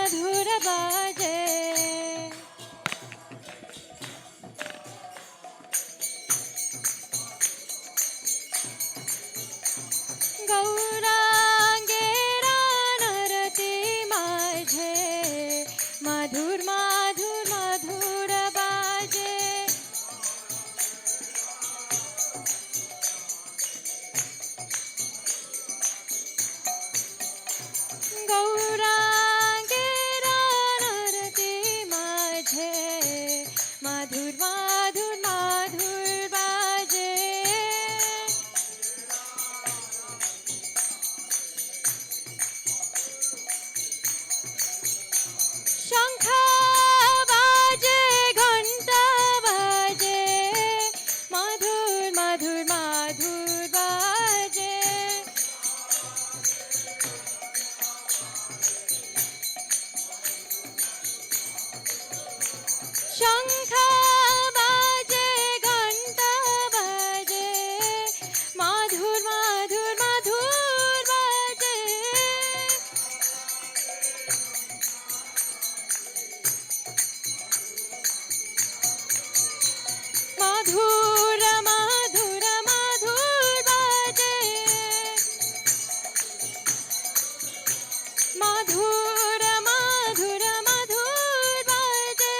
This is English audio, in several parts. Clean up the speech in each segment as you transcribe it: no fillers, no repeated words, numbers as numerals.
मधुर बाजे गौरांगेरा नरती माझे मधुर मधुर मधुर बाजे गौरांगेरा नरती माझे मधुर मधुर मधुर बाजे शंख बाजे घंटा बाजे मधुर मधुर मधुर बाजे शंख बाजे घंटा बाजे मधुर मधुर मधुर बाजे मधुर मधुर मधुर बाजे मधुर मधुर मधुर बाजे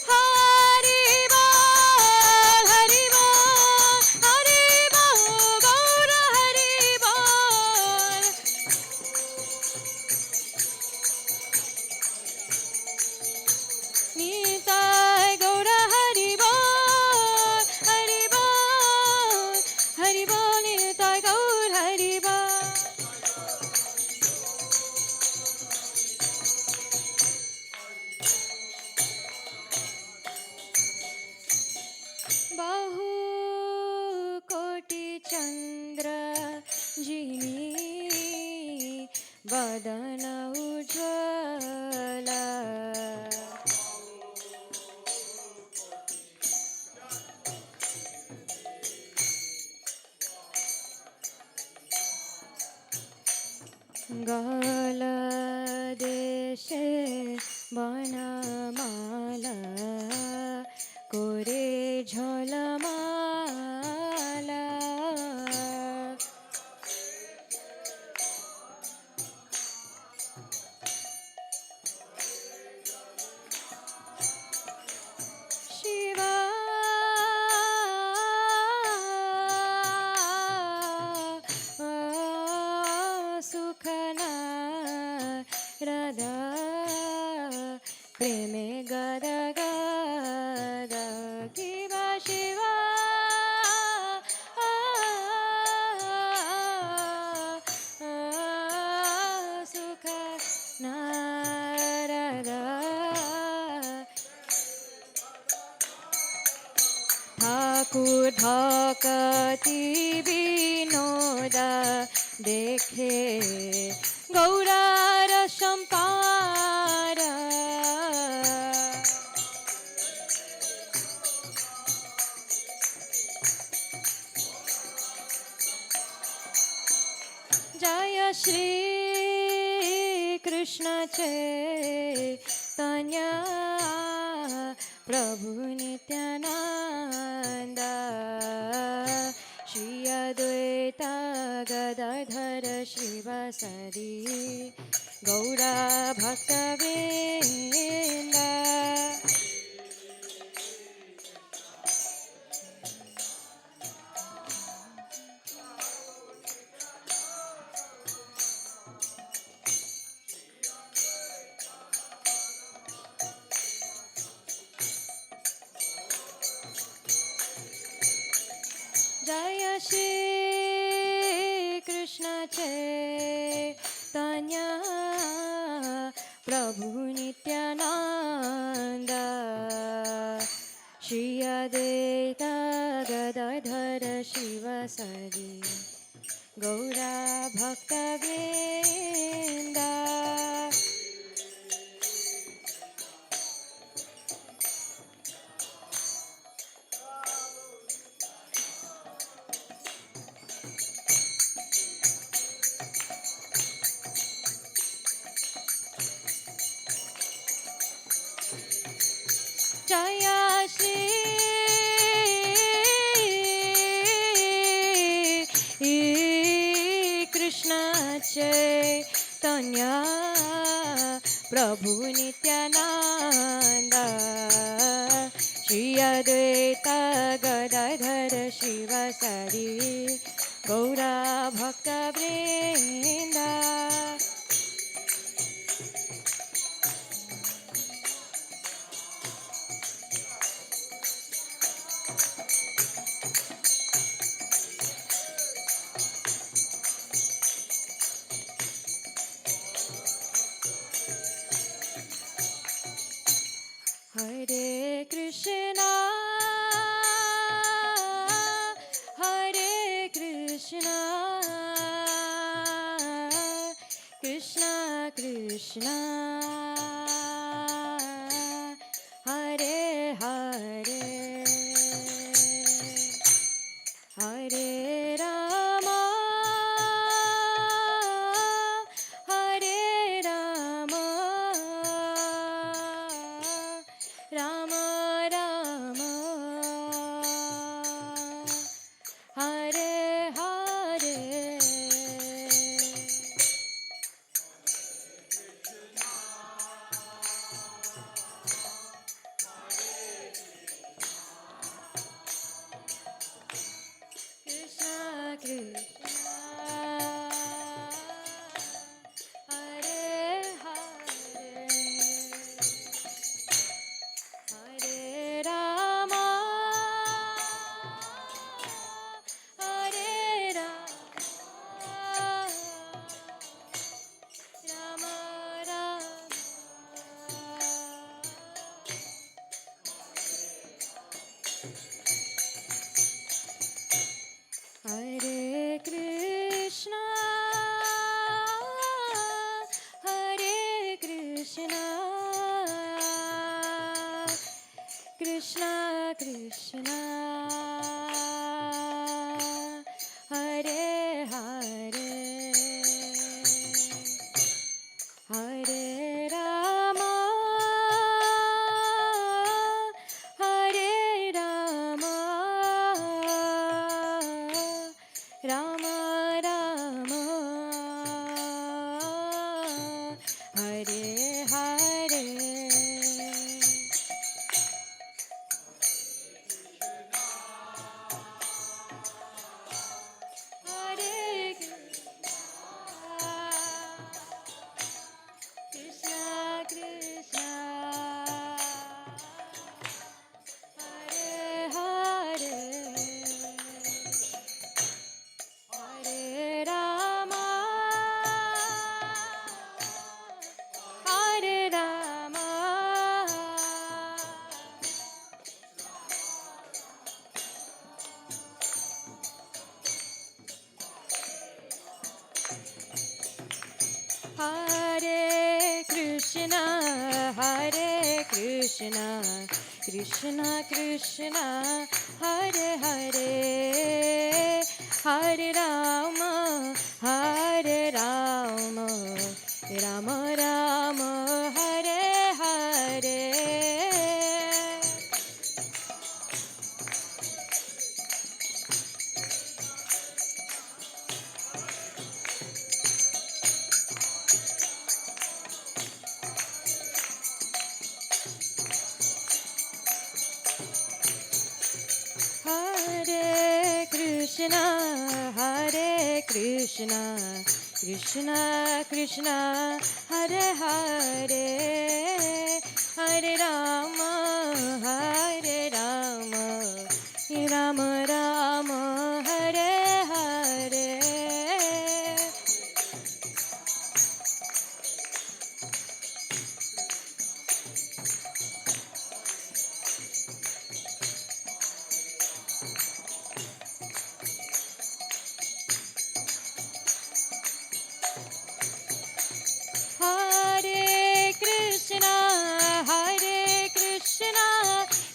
हरि बोल हरि बोल हरि बोल गौर हरि बोल निताय गौर हरि बोल हरि बोल हरि बोल निताय गौर हरि बोल बहु कोटि चंद्र जिनी बदन उज्ज्वल गल देशे बनमाला कोरे झलमाला शिवा सुखना राधा प्रेमे गद गद किवा शिवा सुख नारदा ठाकुर ढकती विनोद देखे गौरार संपार जय श्री कृष्ण चैतन्य प्रभु नित्यानंद श्री अद्वैता गदाधर श्रीवासदि गौरा भक्तवृंद जय श्री कृष्ण चैतन्य प्रभु नित्यानंद श्री अद्वैता गदाधर श्रीवासदि गौरा भक्तवृंद जय श्री कृष्ण चैतन्य प्रभु नित्यानंद श्री अद्वैत गदाधर शिवासादि गौरा भक्तवृंद हरे कृष्णा कृष्णा कृष्णा हरे हरे हरे राम हरे राम राम राम हरे हरे कृष्ण कृष्ण हरे हरे हरे राम हरे राम राम राम हरे कृष्णा कृष्ण कृष्ण हरे हरे हरे राम हरे Ram Ram Ram Hare Hare Krishna Krishna Hare Hare Hare Ram Ram Ram Hare Hare Krishna Krishna Krishna Hare Hare Hare Ram Ram Ram Hare Hare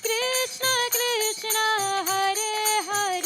Krishna Krishna Hare Hare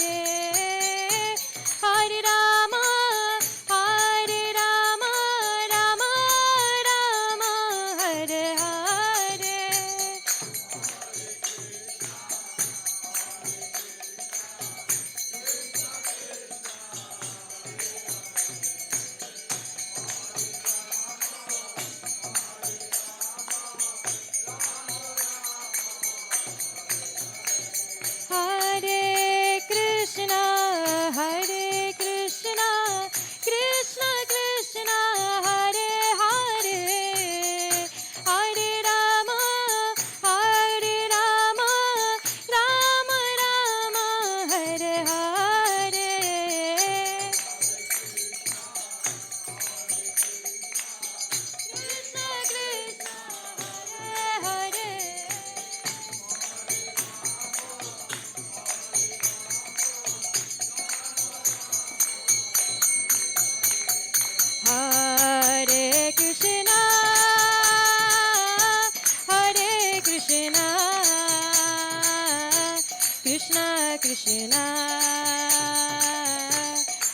Krishna,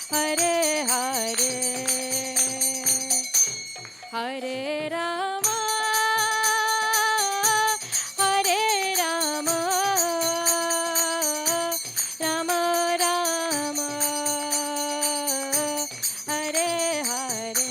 Hare Hare, Hare Rama, Hare Rama, Rama Rama, Hare Hare.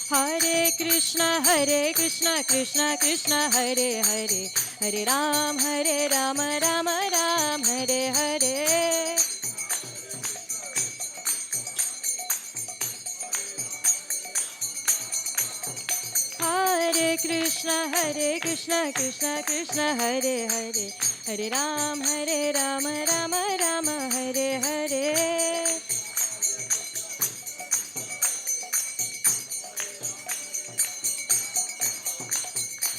Hare Krishna, Hare Krishna, Krishna Krishna, Hare Hare, Hare Rama, Hare Rama, Rama Rama, Hare Hare. Hare Krishna, Krishna Krishna, Hare Hare, Hare Ram, Rama Ram, Hare Hare. Hare Krishna, Krishna Krishna, Hare Hare, Hare Ram, Rama Ram, Hare Hare.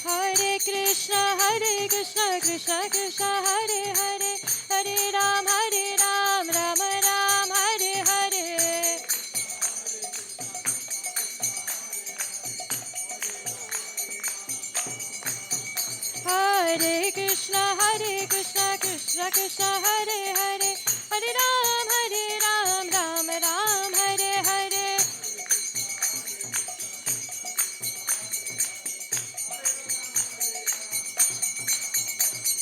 Hare Krishna, Krishna Krishna, Hare Hare, Hare Ram, Rama Ram, Hare Hare. Hare Krishna, Krishna Krishna, Hare Hare, Hare Ram, Rama Ram, Hare Hare.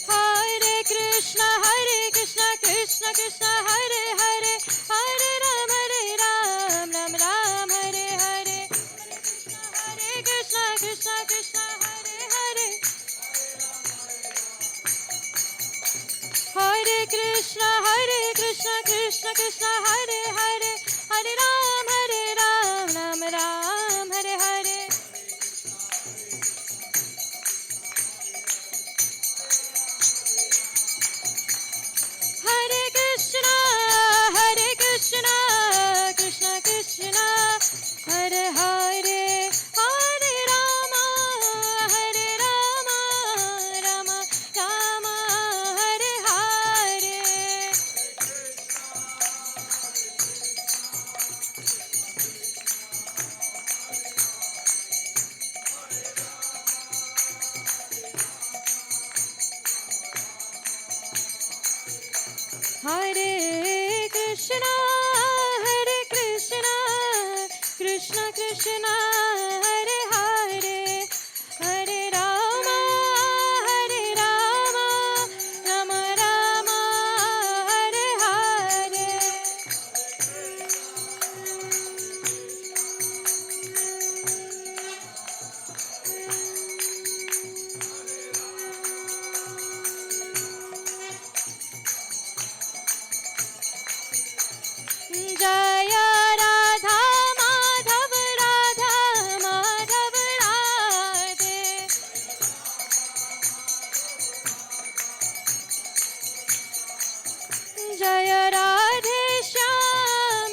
Hare Krishna, Krishna Krishna, Hare Hare, Hare Ram, Rama Ram, Hare Hare. Hare Krishna, Krishna, Hare Hare. Hare Krishna, Krishna, Hare Hare, Hare Ram, Rama Ram, Hare Hare. Hare Krishna, Krishna Krishna, Hare Hare, Hare Rama, Rama Rama, Hare Hare. Hare Krishna, Krishna Krishna, Hare Hare, Hare Rama, Rama Rama, Hare Hare. Jaya Radha Madhav, Radha Madhav Radhe. Jaya Radhe Shyam,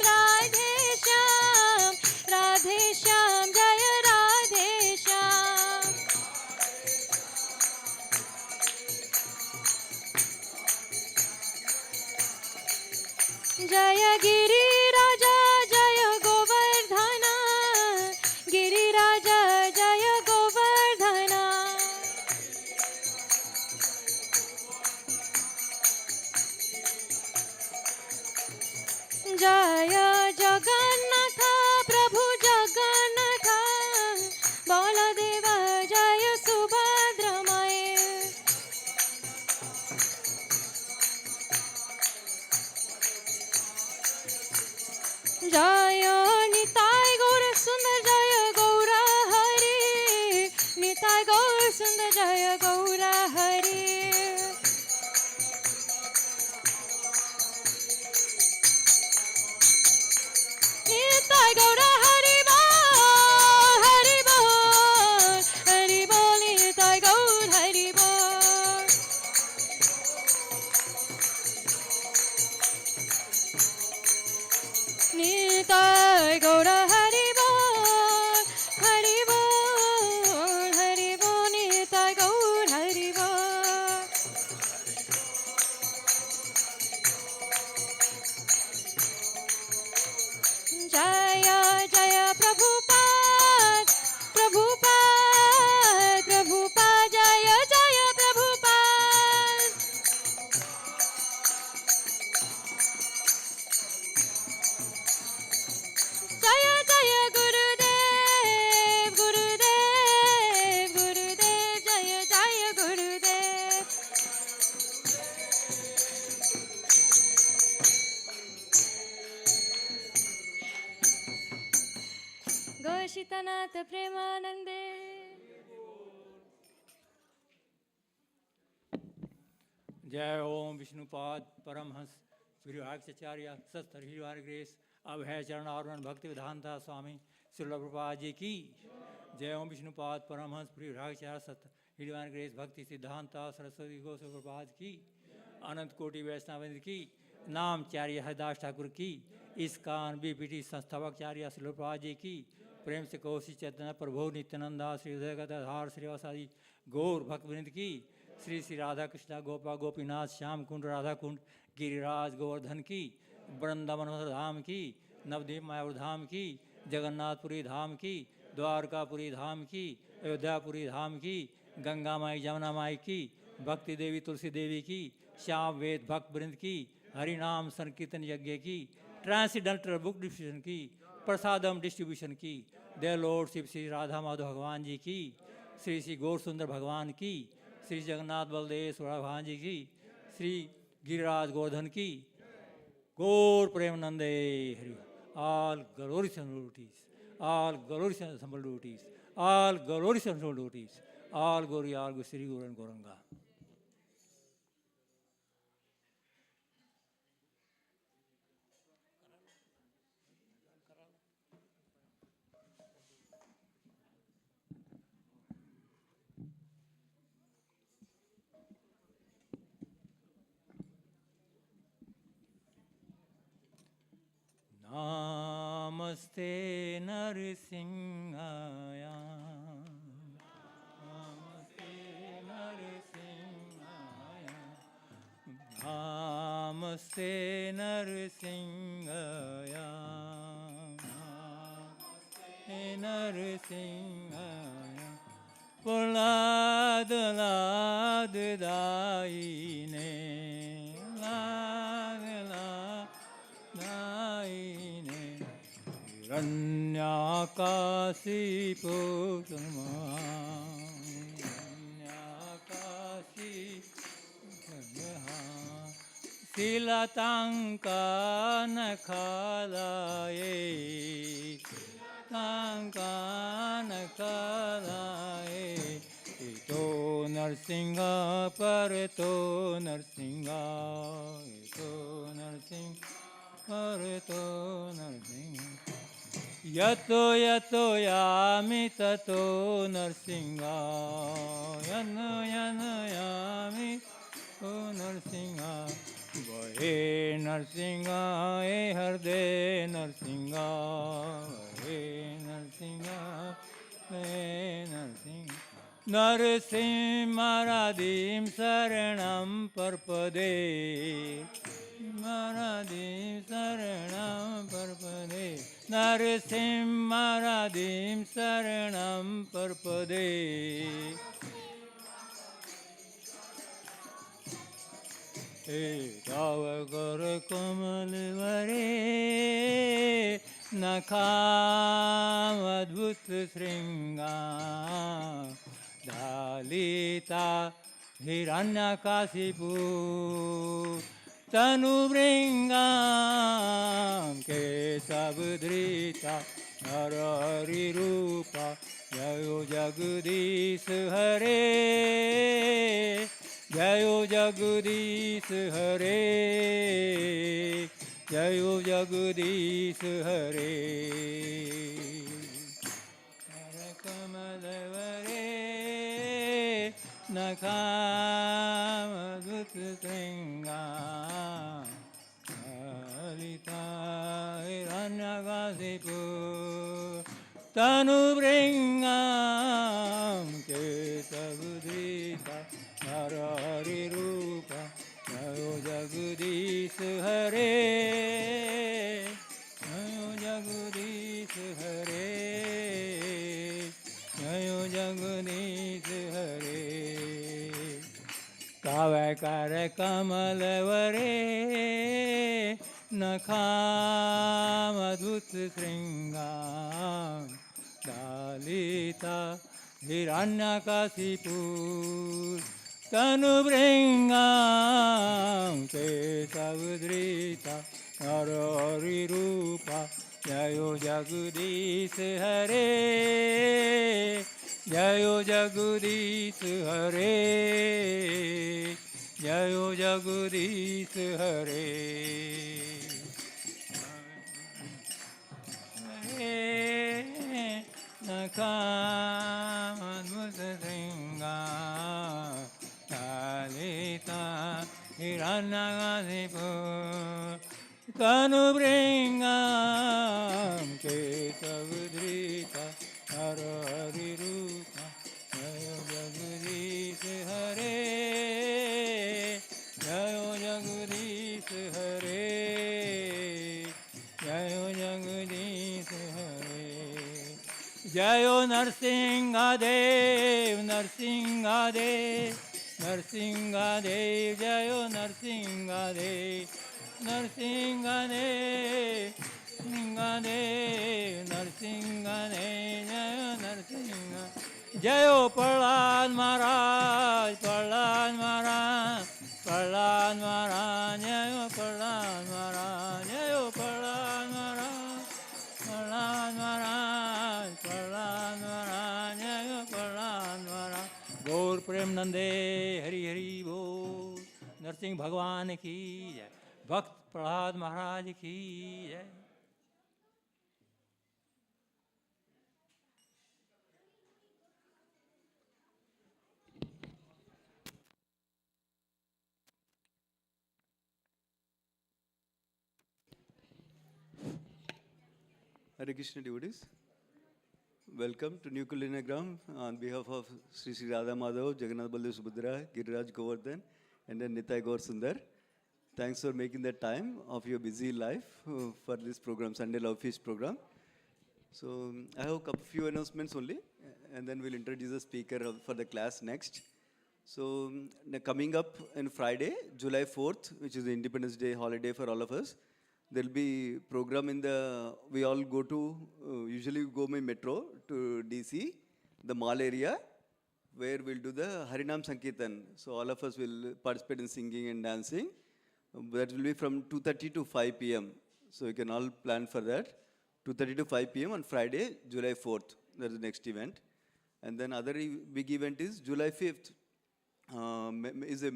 जय गिरिराजा जय गोवर्धना गिरिराजा जय गोवर्धना जय जगन्नाथ प्रभु जगन्नाथ बलदेव जय सुभद्रमय जय निताय गौर सुंदर जय गौर हरि निताय गौर सुंदर जय गौर हरि निताय गौर हरि बोल हरि बोल हरि बोल निताय गौर हरि बोल निताय गौर हरि बोल हरि बोल हरि बोल निताय गौर हरि बोल जय जय प्रभुपाद प्रभुपाद प्रभुपाद जय जय प्रभुपाद जय जय गुरुदेव गुरुदेव गुरुदेव जय जय गुरुदेव गोशीतनाथ प्रेमानंदे जय ओम विष्णुपाद परमहंस विरागाचार्य सत्सरिवार ग्रेस अभय चरण आरोहण भक्ति विधानता स्वामी श्रील प्रभुपाद जी की जय ओम विष्णुपाद परमहंस विरागाचार्य सत्सरिवार ग्रेस भक्ति सिद्धांता सरस्वती गोस्वामी प्रभुपाद की अनंत कोटि वैष्णव की नामचार्य हरिदास ठाकुर की इसकान बीपीटी संस्थापकचार्य श्रील प्रभुपाद जी की प्रेम से कोशि चैतन्य प्रभु नित्यानंदा श्री उदयगदाधार श्रीवासादि गौर भक्तवृंद की श्री श्री राधा कृष्णा गोपा गोपीनाथ श्याम कुंड राधा कुंड गिरिराज गोवर्धन की वृंदावन धाम की नवदीप मायापुर धाम की जगन्नाथपुरी धाम की द्वारकापुरी धाम की अयोध्यापुरी धाम की गंगा माई जमुना माई की भक्ति देवी तुलसी देवी की श्याम वेद भक्त वृंद की हरिनाम संकीर्तन यज्ञ की ट्रांसीडेंटल बुक डिस्ट्रीब्यूशन की प्रसादम डिस्ट्रीब्यूशन की देयर लॉर्ड शिव श्री राधा माधव भगवान जी की श्री श्री गौर सुंदर भगवान की श्री जगन्नाथ बलदेव भगवान जी की श्री गिरिराज गोवर्धन की गौर प्रेमानंदे Hari all glorious devotees all glorious devotees all glorious devotees all glory all Sri Guru and Gauranga Namaste Narasimhaya Namaste Narasimhaya Namaste Narasimhaya Namaste Narasimhaya Prahlad Lad Daine Lad Lad Daine Hiranyakasipu Silatankanakalaye Tankanakalaye Ito Narsingha Parato Narsingha Ito Narsingha Parato Narsingha Yato Yato Yami Tato Narsingha Yano Yano Yami O Narsingha Vahe Narsingha E Harde Narsingha Vahe Narsingha E Narsingha Narasimha Radim Saranam Parpade Naradim Saranam Parpade Narasim Maradim Saranam Parpade Tava Gora Kamal Vare Nakam Adbhut Sringa Dalita Hiranyakasipu Tanu Bringam Kesabdrita Narari Rupa Jayo Jagdish Hare Jayo Jagdish Hare Jayo Jagdish Hare Narakamadavare Nakamadut Stringa Alita Hiranyakasipu Tanu Bringam Kesabdrita Narari Rupa Jayo Jagdish Hare Jayo Jagdish Hare Jayo Jagdish Hare Kavakara Kamalavare Nakamadut Sringam Dalita Hiranyakasipu Tanu Bringam Kesavadrita Narari Rupa Jayo Jagdish Hare Jayo Jagdish Hare Jayo Jagdish Hare Nakamadvusringa Dalita Hiranyakasipu Tanu Bringam Kesavadrita Narari Rupa Jayo Jagdish Hare Jayo Jagdish Hare Jayo Jagdish Hare Jayo Narsingha Dev Narsingha Dev Narsingha Dev Jayo Narsingha Dev Narsingha Dev Narsingha Dev Narsingha Dev Jayo Narsingha Jayo Prahlad Maharaj Prahlad Maharaj Prahlad Maharaj Jayo Prahlad Maharaj Jayo Prahlad Maharaj Prahlad Maharaj Prahlad Maharaj Jayo Prahlad Maharaj Gaur Prem Nande Hari Hari Bol Narasimha भगवान की जय भक्त प्रहलाद महाराज की जय Hare Krishna devotees, welcome to New Kalinagram on behalf of Sri Sri Radha Madhav, Jagannath Baldev Subhadra, Giriraj Govardhan, and then Nitai Gaur Sundar. Thanks for making the time of your busy life for this program, Sunday Love Feast program. So I have a few announcements only, and then we'll introduce the speaker for the class next. So coming up on Friday, July 4th, which is the Independence Day holiday for all of us, there'll be program in the, we all go to, usually we go by metro to DC, the mall area, where we'll do the Harinam Sankirtan. So all of us will participate in singing and dancing. That will be from 2:30 to 5 p.m. So you can all plan for that. 2:30 to 5 p.m. on Friday, July 4th. That's the next event. And then other big event is July 5th. Is a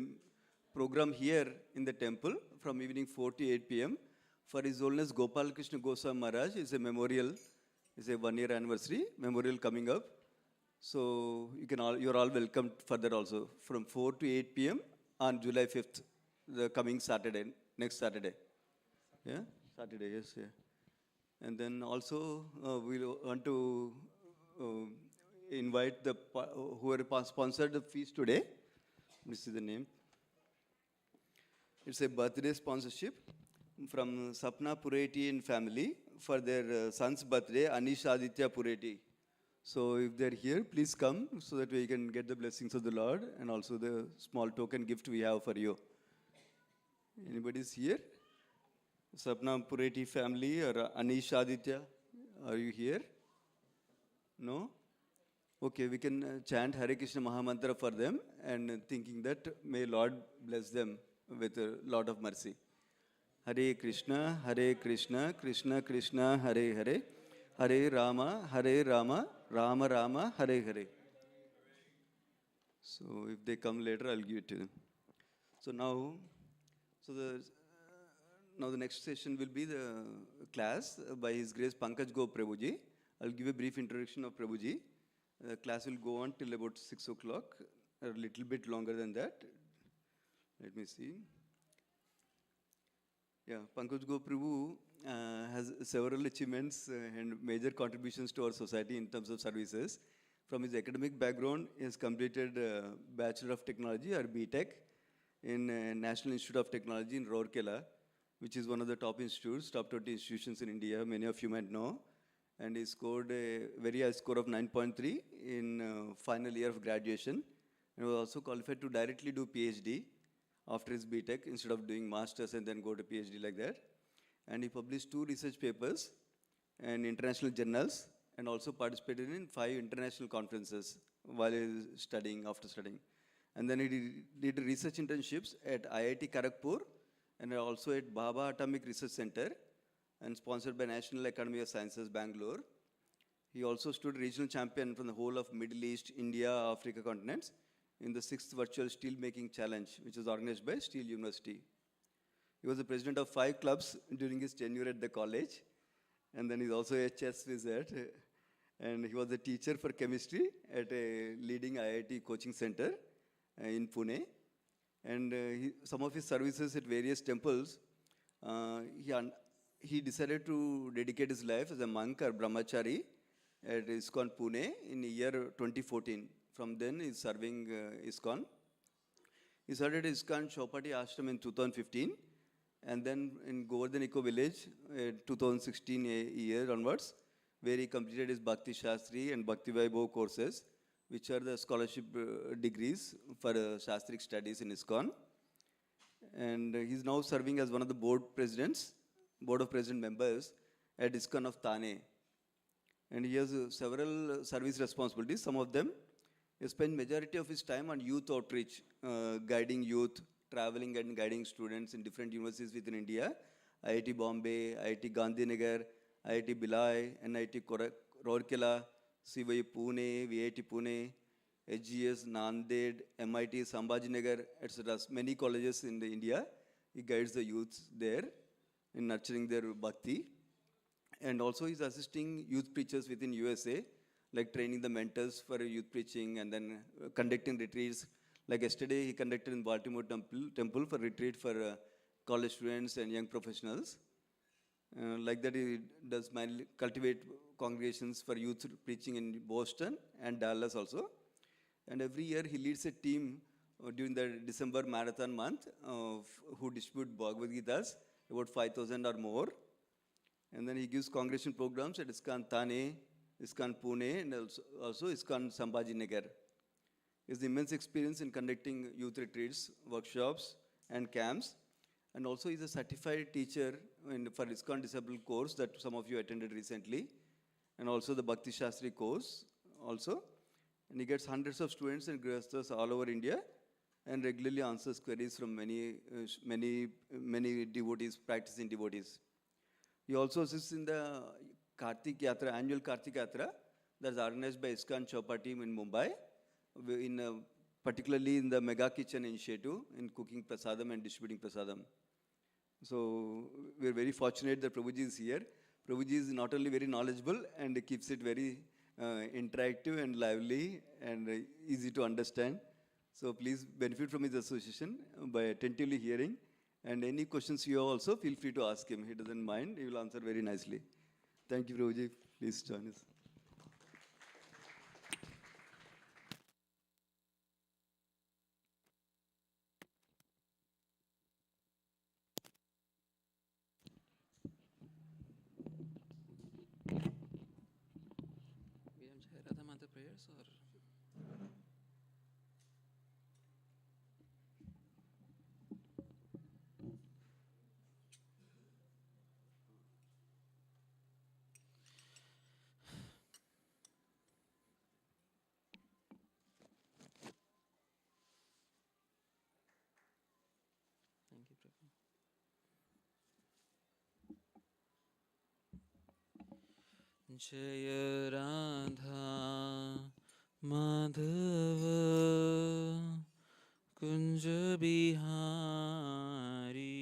program here in the temple from evening 4 to 8 p.m. for His Holiness Gopal Krishna Goswami Maharaj. It's a memorial. It's a 1-year anniversary memorial coming up. So you're all welcome for that also from 4 to 8 p.m. on July 5th, the coming Saturday, next Saturday. Yeah, Saturday, yes, yeah. And then also we want to invite the who are sponsored the feast today. This is the name. It's a birthday sponsorship from Sapna Pureti and family for their son's birthday, Anish Aditya Pureti. So if they're here, please come so that we can get the blessings of the Lord and also the small token gift we have for you. Anybody's here? Sapna Pureti family or Anish Aditya, are you here? No? Okay, we can chant Hare Krishna Mahamantra for them and thinking that may Lord bless them with a lot of mercy. Hare Krishna, Krishna Krishna, Hare Hare, Hare Rama, Rama Rama, Hare Hare. So if they come later, I'll give it to them. So now, now the next session will be the class by His Grace Pankaj Go Prabhuji. I'll give a brief introduction of Prabhuji. The class will go on till about 6 o'clock, a little bit longer than that. Let me see. Yeah, Pankaj Go Prabhu has several achievements and major contributions to our society in terms of services. From his academic background, he has completed Bachelor of Technology or BTech in National Institute of Technology in Rourkela, which is one of the top institutes, top 20 institutions in India, many of you might know. And he scored a very high score of 9.3 in final year of graduation. And was also qualified to directly do PhD after his BTech instead of doing masters and then go to PhD like that. And he published 2 research papers in international journals and also participated in 5 international conferences while he was studying, after studying. And then he did research internships at IIT Kharagpur and also at Bhabha Atomic Research Center and sponsored by National Academy of Sciences, Bangalore. He also stood regional champion from the whole of Middle East, India, Africa continents in the 6th Virtual Steel Making Challenge, which was organized by Steel University. He was the president of 5 clubs during his tenure at the college. And then he's also a chess wizard. And he was a teacher for chemistry at a leading IIT coaching center in Pune. And some of his services at various temples, he decided to dedicate his life as a monk or brahmachari at ISKCON Pune in the year 2014. From then, he's serving ISKCON. He started ISKCON Chowpatty Ashram in 2015, and then in Govardhan Eco Village, 2016 year onwards, where he completed his Bhakti Shastri and Bhakti Vaibhav courses, which are the scholarship degrees for Shastric studies in ISKCON. And he's now serving as one of the board of president members at ISKCON of Thane. And he has several service responsibilities. Some of them, he spent majority of his time on youth outreach, guiding youth, traveling and guiding students in different universities within India, IIT Bombay, IIT Gandhinagar, IIT Bhilai, NIT Rourkela, CY Pune, VIT Pune, HGS, Nanded, MIT, Sambhajinagar, etc. Many colleges in India. He guides the youths there in nurturing their bhakti. And also he's assisting youth preachers within USA, like training the mentors for youth preaching and then conducting retreats. Like yesterday, he conducted in Baltimore Temple for retreat for college students and young professionals. Like that, he does cultivate congregations for youth preaching in Boston and Dallas also. And every year, he leads a team during the December marathon month who distribute Bhagavad Gitas, about 5,000 or more. And then he gives congregation programs at ISKCON Thane, ISKCON Pune, and also ISKCON Sambhajinagar. He has immense experience in conducting youth retreats, workshops, and camps. And also he's a certified teacher for ISKCON Disciple course that some of you attended recently. And also the Bhakti Shastri course also. And he gets hundreds of students and grihasthas all over India and regularly answers queries from many devotees, practicing devotees. He also assists in the Kartik Yatra, annual Kartik Yatra, that's organized by ISKCON Chowpatty in Mumbai, particularly in the Mega Kitchen initiative in cooking prasadam and distributing prasadam. So we're very fortunate that Prabhuji is here. Prabhuji is not only very knowledgeable and keeps it very interactive and lively and easy to understand. So please benefit from his association by attentively hearing. And any questions you have also, feel free to ask him. He doesn't mind. He will answer very nicely. Thank you, Prabhuji. Please join us. Sir. Thank you Prabhu. जय राधा माधव कुंज बिहारी।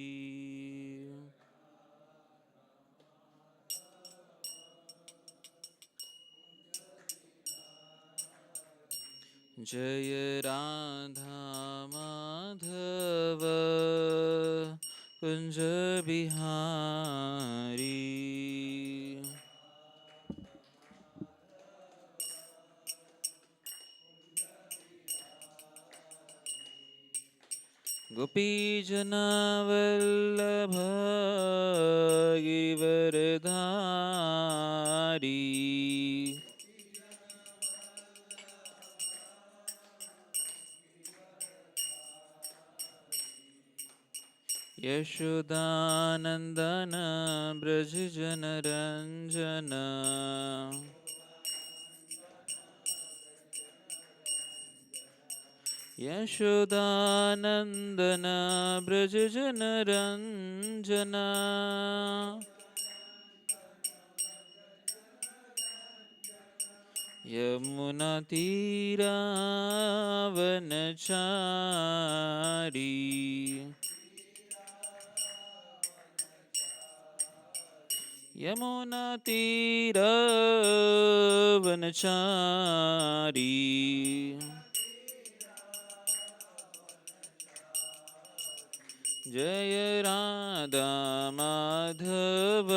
जय राधा माधव कुंज बिहारी। गोपीजनवल्लभ गिरिवरधारी। यशोदानन्दन ब्रज जनरञ्जन। यशोदानन्दन ब्रज जनरञ्जन। यमुनातीरावनचारी। यमुनातीरावनचारी। जय राधा माधव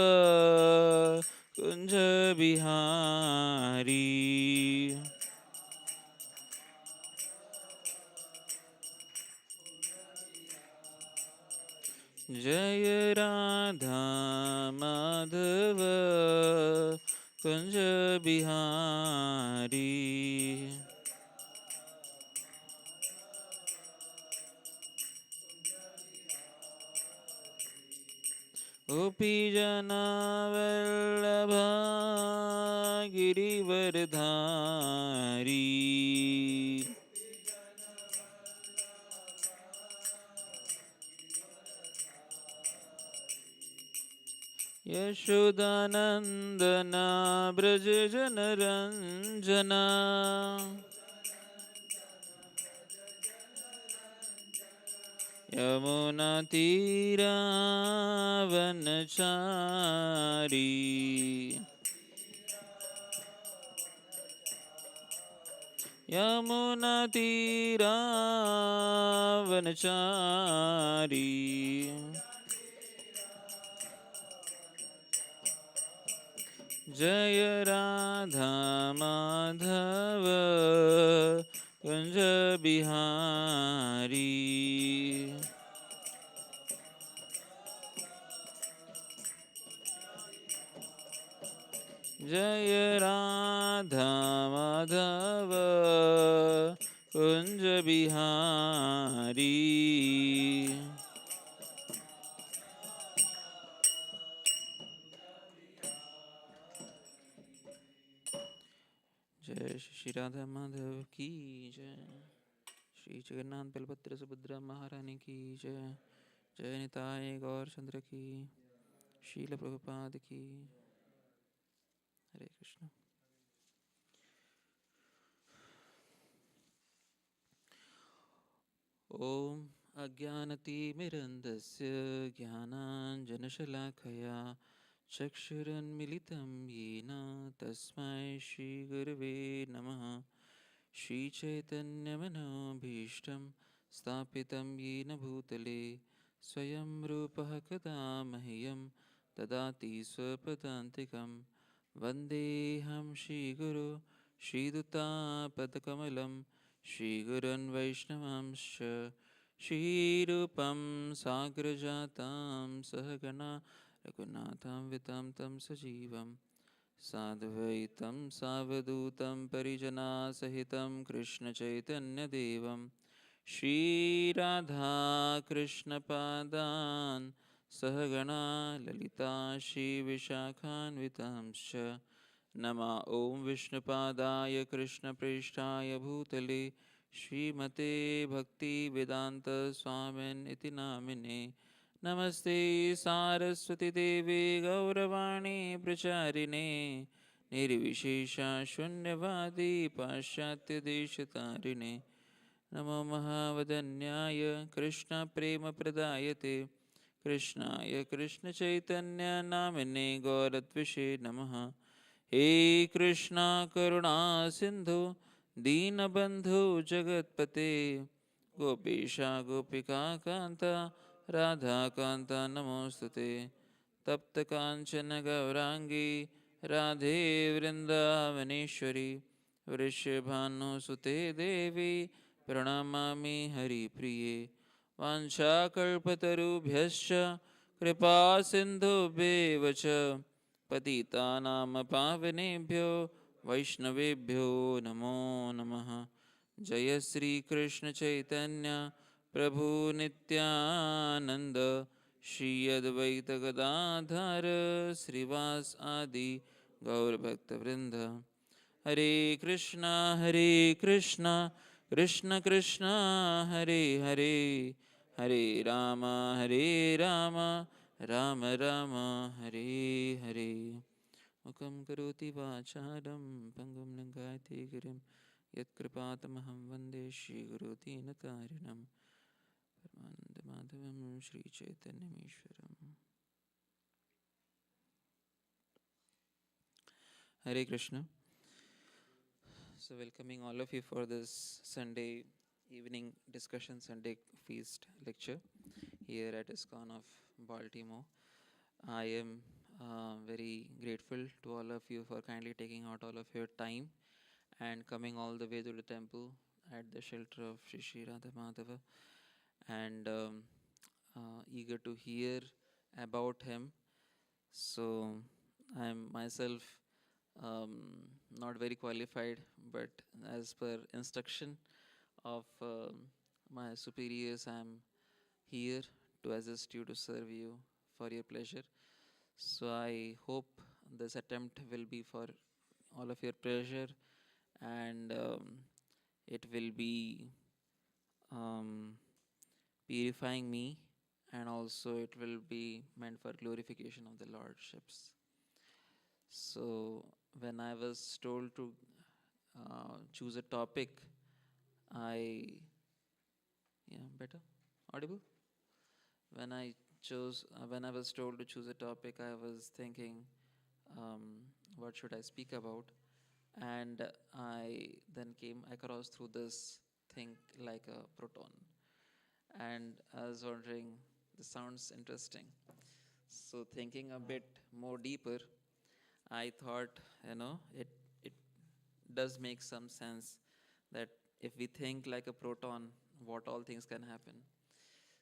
कुंज बिहारी। जय राधा माधव कुंज बिहारी। गोपीजनवल्लभ गिरिवरधारी। यशोदानन्दन ब्रज जनरञ्जन। यमुनातीरावनचारी। यमुनातीरावनचारी। जय राधा माधव कुंज बिहारी। जय राधा माधव कुंज बिहारी। जय श्री राधा माधव की जय। श्री जगन्नाथ बलभद्र सुभद्रा महारानी की जय। जय निताय गौर चंद्र की। शील प्रभुपाद की। हरे कृष्ण। ओम अज्ञानतिमिरन्धस्य ज्ञानाञ्जनशलाखया चक्षुरुन्मिलितं येन तस्मै श्रीगुरवे नमः। श्रीचैतन्यमनोभीष्टं स्थापितं येन भूतले स्वयं रूपः कदा मह्यं ददाति स्वपदान्तिकं। वन्देऽहं श्रीगुरो श्रीयुतापदकमलं श्रीगुरुन् वैष्णवांश्च श्रीरूपं साग्रजातां सहगणा रघुनाथान्वितं तं सजीवं साद्वैतं सावधूतं परिजनासहितं कृष्णचैतन्यदेवं श्रीराधाकृष्णपादान् सहगणा ललिता श्रीविशाखान्वितांश्च नमा ॐ विष्णुपादाय कृष्णप्रेष्ठाय भूतले श्रीमते भक्तिवेदान्तस्वामिन् इति नामिने नमस्ते सारस्वतीदेवे गौरवाणी प्रचारिणे निर्विशेषशून्यवादी पाश्चात्यदेशतारिणे नमो महावदन्याय कृष्णप्रेमप्रदायते कृष्णाय कृष्णचैतन्यनामिने गौरत्विषे नमः हे कृष्णा करुणा सिन्धु दीनबन्धु जगत्पते गोपेशा गोपिका कान्ता राधाकान्ता नमोऽस्तुते तप्तकाञ्चन गौराङ्गी राधे वृन्दावनेश्वरी वृषभानुसुते देवी प्रणमामि हरिप्रिये वाञ्छाकल्पतरुभ्यश्च कृपासिन्धुभ्येव च पतितानां पावनेभ्यो वैष्णवेभ्यो नमो नमः जय श्रीकृष्णचैतन्य प्रभु नित्यानन्द श्री अद्वैत गदाधर श्रीवास आदि गौरभक्तवृन्द हरे कृष्णा कृष्ण कृष्ण हरे हरे हरे राम राम राम हरे हरे मुखं करोति वाचालं पङ्गुं लङ्घयति गिरिं यत्कृपातमहं वन्दे श्रीगुरुदीनतारिणं परमानन्दमाधवं श्रीचैतन्यमीश्वरम् Hare Krishna. So welcoming all of you for this Sunday evening discussion, Sunday feast lecture here at ISKCON of Baltimore. I am very grateful to all of you for kindly taking out all of your time and coming all the way to the temple at the shelter of Shri Shri Radha Madhava and eager to hear about him. So I am myself not very qualified, but as per instruction of my superiors, I am here to assist you, to serve you for your pleasure. So I hope this attempt will be for all of your pleasure, and it will be purifying me, and also it will be meant for glorification of the Lordships. So when I was told to choose a topic, better? Audible? When I was told to choose a topic, I was thinking, what should I speak about? And I then came across through this thing like a proton. And I was wondering, this sounds interesting. So thinking a bit more deeper, I thought, it does make some sense that if we think like a proton, what all things can happen.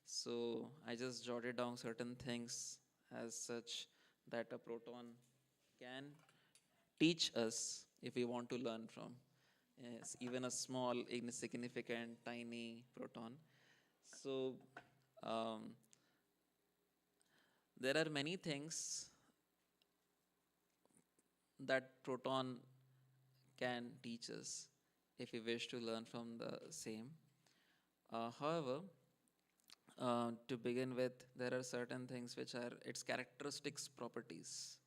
So I just jotted down certain things as such that a proton can teach us if we want to learn from. Yes, even a small, insignificant, tiny proton. So there are many things that proton can teach us if we wish to learn from the same. However, to begin with, there are certain things which are its characteristics, properties.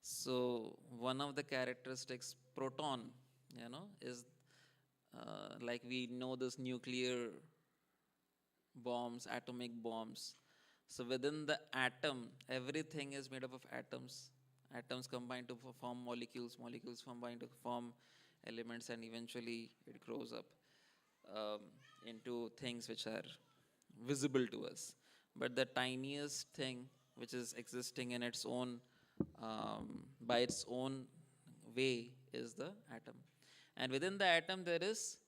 So one of the characteristics, proton, is like we know this nuclear bombs, atomic bombs. So within the atom, everything is made up of atoms. Atoms combine to form molecules, molecules combine to form elements, and eventually it grows up into things which are visible to us. But the tiniest thing which is existing in its own, by its own way, is the atom. And within the atom there is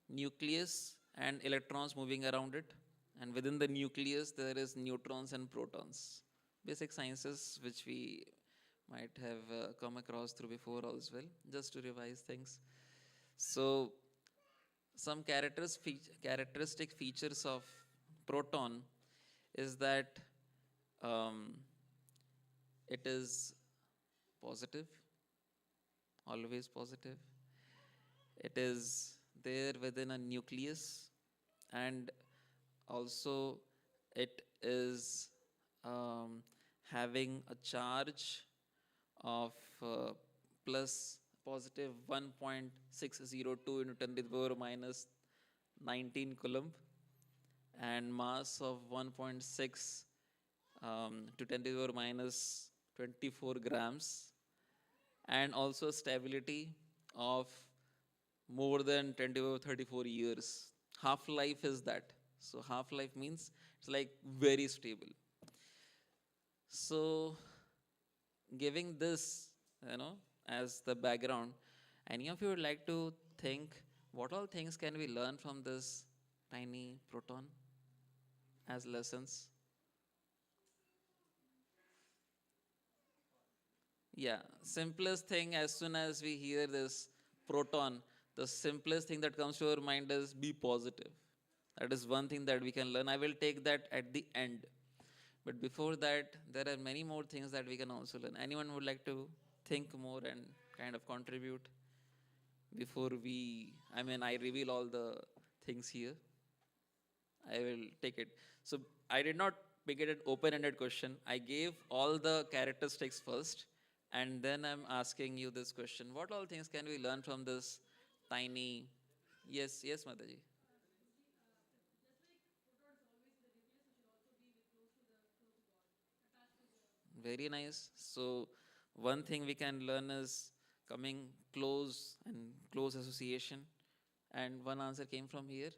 nucleus and electrons moving around it. And within the nucleus there is neutrons and protons. Basic sciences which we might have come across through before as well, just to revise things. So, some characteristic features of proton is that um, it is positive, always positive. It is there within a nucleus, and also it is having a charge of plus positive 1.602 into 10 to the power minus 19 coulomb, and mass of 1.6 to 10 to the power minus 24 grams, and also stability of more than 10 to the power 34 years. Half life is that. So, half life means it's like very stable. So, giving this, as the background, any of you would like to think what all things can we learn from this tiny proton as lessons? Yeah, simplest thing as soon as we hear this proton, the simplest thing that comes to our mind is be positive. That is one thing that we can learn. I will take that at the end. But before that, there are many more things that we can also learn. Anyone would like to think more and kind of contribute before I reveal all the things here? I will take it. So I did not make it an open-ended question. I gave all the characteristics first, and then I'm asking you this question. What all things can we learn from this tiny... Yes, Mataji. Very nice. So, one thing we can learn is coming close and close association. And one answer came from here.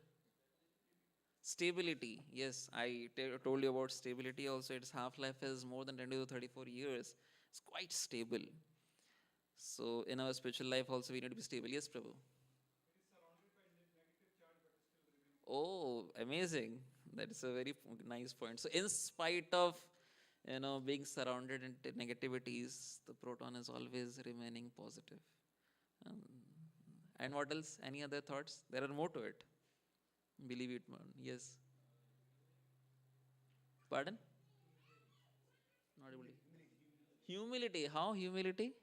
Stability. Yes, I told you about stability also. Its half-life is more than 10 to 34 years. It's quite stable. So, in our spiritual life also, we need to be stable. Yes, Prabhu. Oh, amazing. That is a very nice point. So, in spite of being surrounded in negativities, the proton is always remaining positive. Um, and what else? Any other thoughts? There are more to it. Believe it, man. Yes. Pardon? Not able to. Humility. How humility?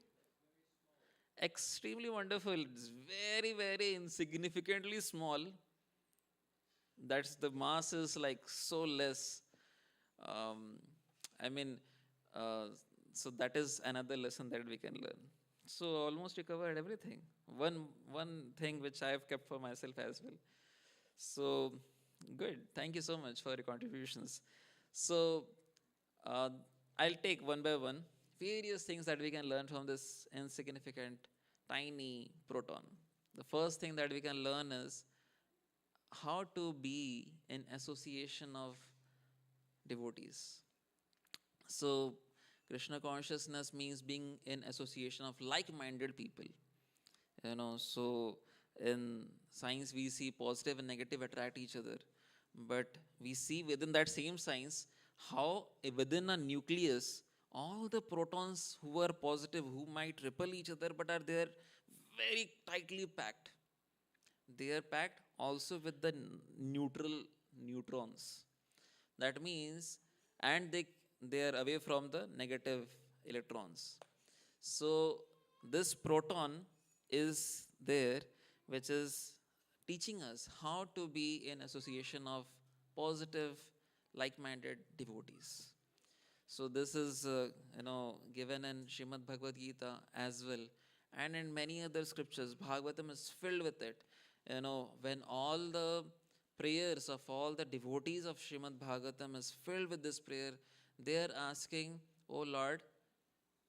Extremely wonderful. It's very, very insignificantly small. That's the mass is like so less. Um, I mean, uh, so that is another lesson that we can learn. So almost we covered everything. One thing which I have kept for myself as well. So good. Thank you so much for your contributions. So uh, I'll take one by one various things that we can learn from this insignificant, tiny proton. The first thing that we can learn is how to be in association of devotees. So, Krishna consciousness means being in association of like-minded people. So in science we see positive and negative attract each other. But we see within that same science how within a nucleus, all the protons who are positive, who might repel each other, but are there very tightly packed. They are packed also with the neutral neutrons. That means, and they are away from the negative electrons. So this proton is there, which is teaching us how to be in association of positive, like-minded devotees. So this is, given in Srimad Bhagavad Gita as well, and in many other scriptures. Bhagavatam is filled with it. When all the prayers of all the devotees of Srimad Bhagavatam is filled with this prayer, they are asking, "Oh Lord,"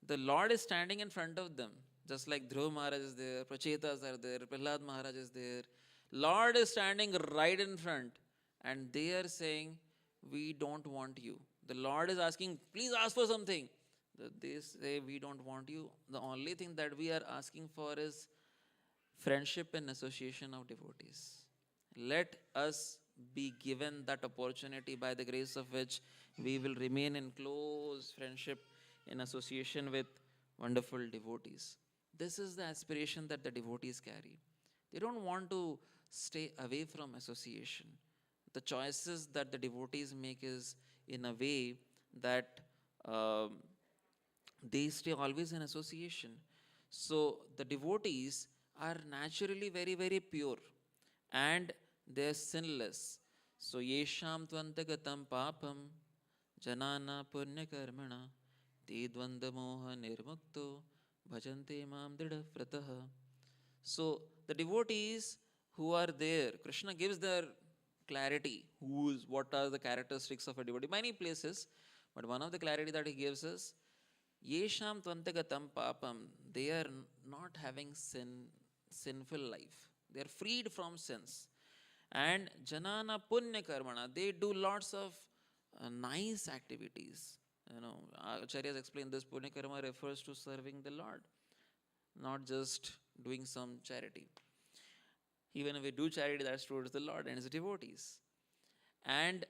the Lord is standing in front of them. Just like Dhruv Maharaj is there, Prachetas are there, Prahlad Maharaj is there. Lord is standing right in front, and they are saying, "We don't want you." The Lord is asking, "Please ask for something." They say, "We don't want you." The only thing that we are asking for is friendship and association of devotees. Let us be given that opportunity by the grace of which we will remain in close friendship in association with wonderful devotees. This is the aspiration that the devotees carry. They don't want to stay away from association. The choices that the devotees make is in a way that um, they stay always in association. So the devotees are naturally very, very pure and they're sinless. So yesham tvantagatam papam janana punya karmana te dvandamoha nirmukto bhajante mam dridhavrataha. So the devotees who are there, Krishna gives their clarity, what are the characteristics of a devotee, many places, but one of the clarity that he gives is Yesham tvantagatam papam, they are not having sinful life. They are freed from sins. And janana punya karmana, they do lots of nice activities. Acharyas explain this punya karma refers to serving the Lord, not just doing some charity. Even if we do charity, that's towards the Lord and his devotees. And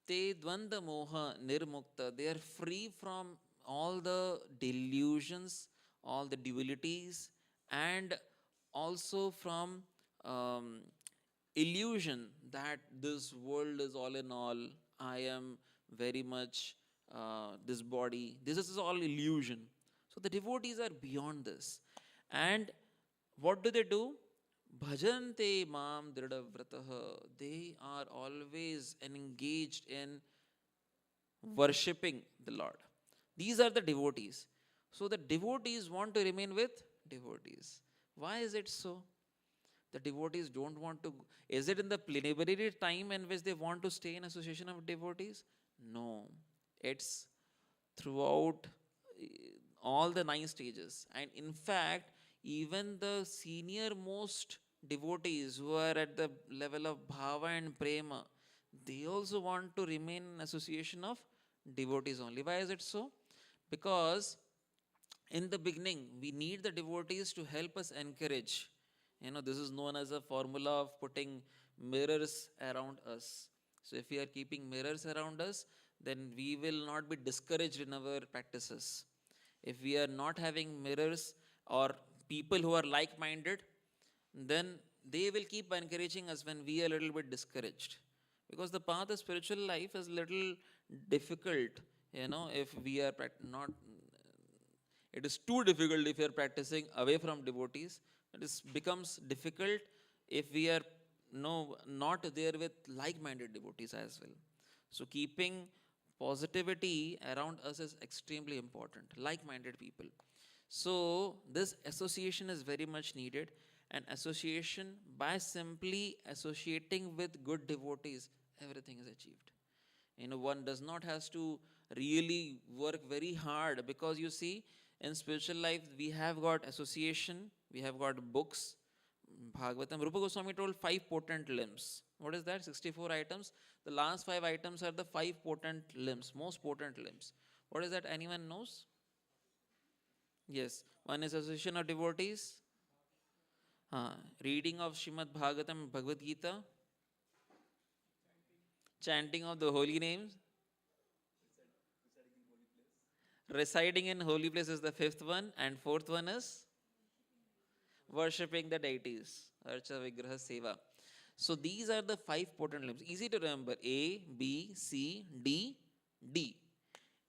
te dvanda moha nirmukta, they are free from all the delusions, all the dualities, and also from illusion that this world is all in all, I am very much this body. This is all illusion. So the devotees are beyond this. And what do? Bhajante mam dridhavrataha. They are always engaged in worshipping the Lord. These are the devotees. So the devotees want to remain with devotees. Why is it so? The devotees don't want to. Is it in the plenary time in which they want to stay in association of devotees? No. It's throughout all the 9 stages. And in fact, even the senior most devotees who are at the level of bhava and prema, they also want to remain in association of devotees only. Why is it so? Because in the beginning, we need the devotees to help us encourage. This is known as a formula of putting mirrors around us. So if we are keeping mirrors around us, then we will not be discouraged in our practices. If we are not having mirrors or people who are like-minded, then they will keep encouraging us when we are a little bit discouraged. Because the path of spiritual life is little difficult, if we are not, it is too difficult if we are practicing away from devotees. It becomes difficult if we are not there with like-minded devotees as well. So keeping positivity around us is extremely important, like-minded people. So this association is very much needed, and association, by simply associating with good devotees, everything is achieved. One does not have to really work very hard, because you see, in spiritual life, we have got association, we have got books, Bhagavatam. Rupa Goswami told 5 potent limbs. What is that? 64 items. The last 5 items are the 5 potent limbs, most potent limbs. What is that? Anyone knows? Yes. One is association of devotees, reading of Srimad Bhagavatam, Bhagavad Gita, chanting of the holy names, residing in holy place is the 5th one, and 4th one is worshipping the deities, Archa Vigraha Seva. So these are the 5 potent limbs. Easy to remember: A, B, C, D, D.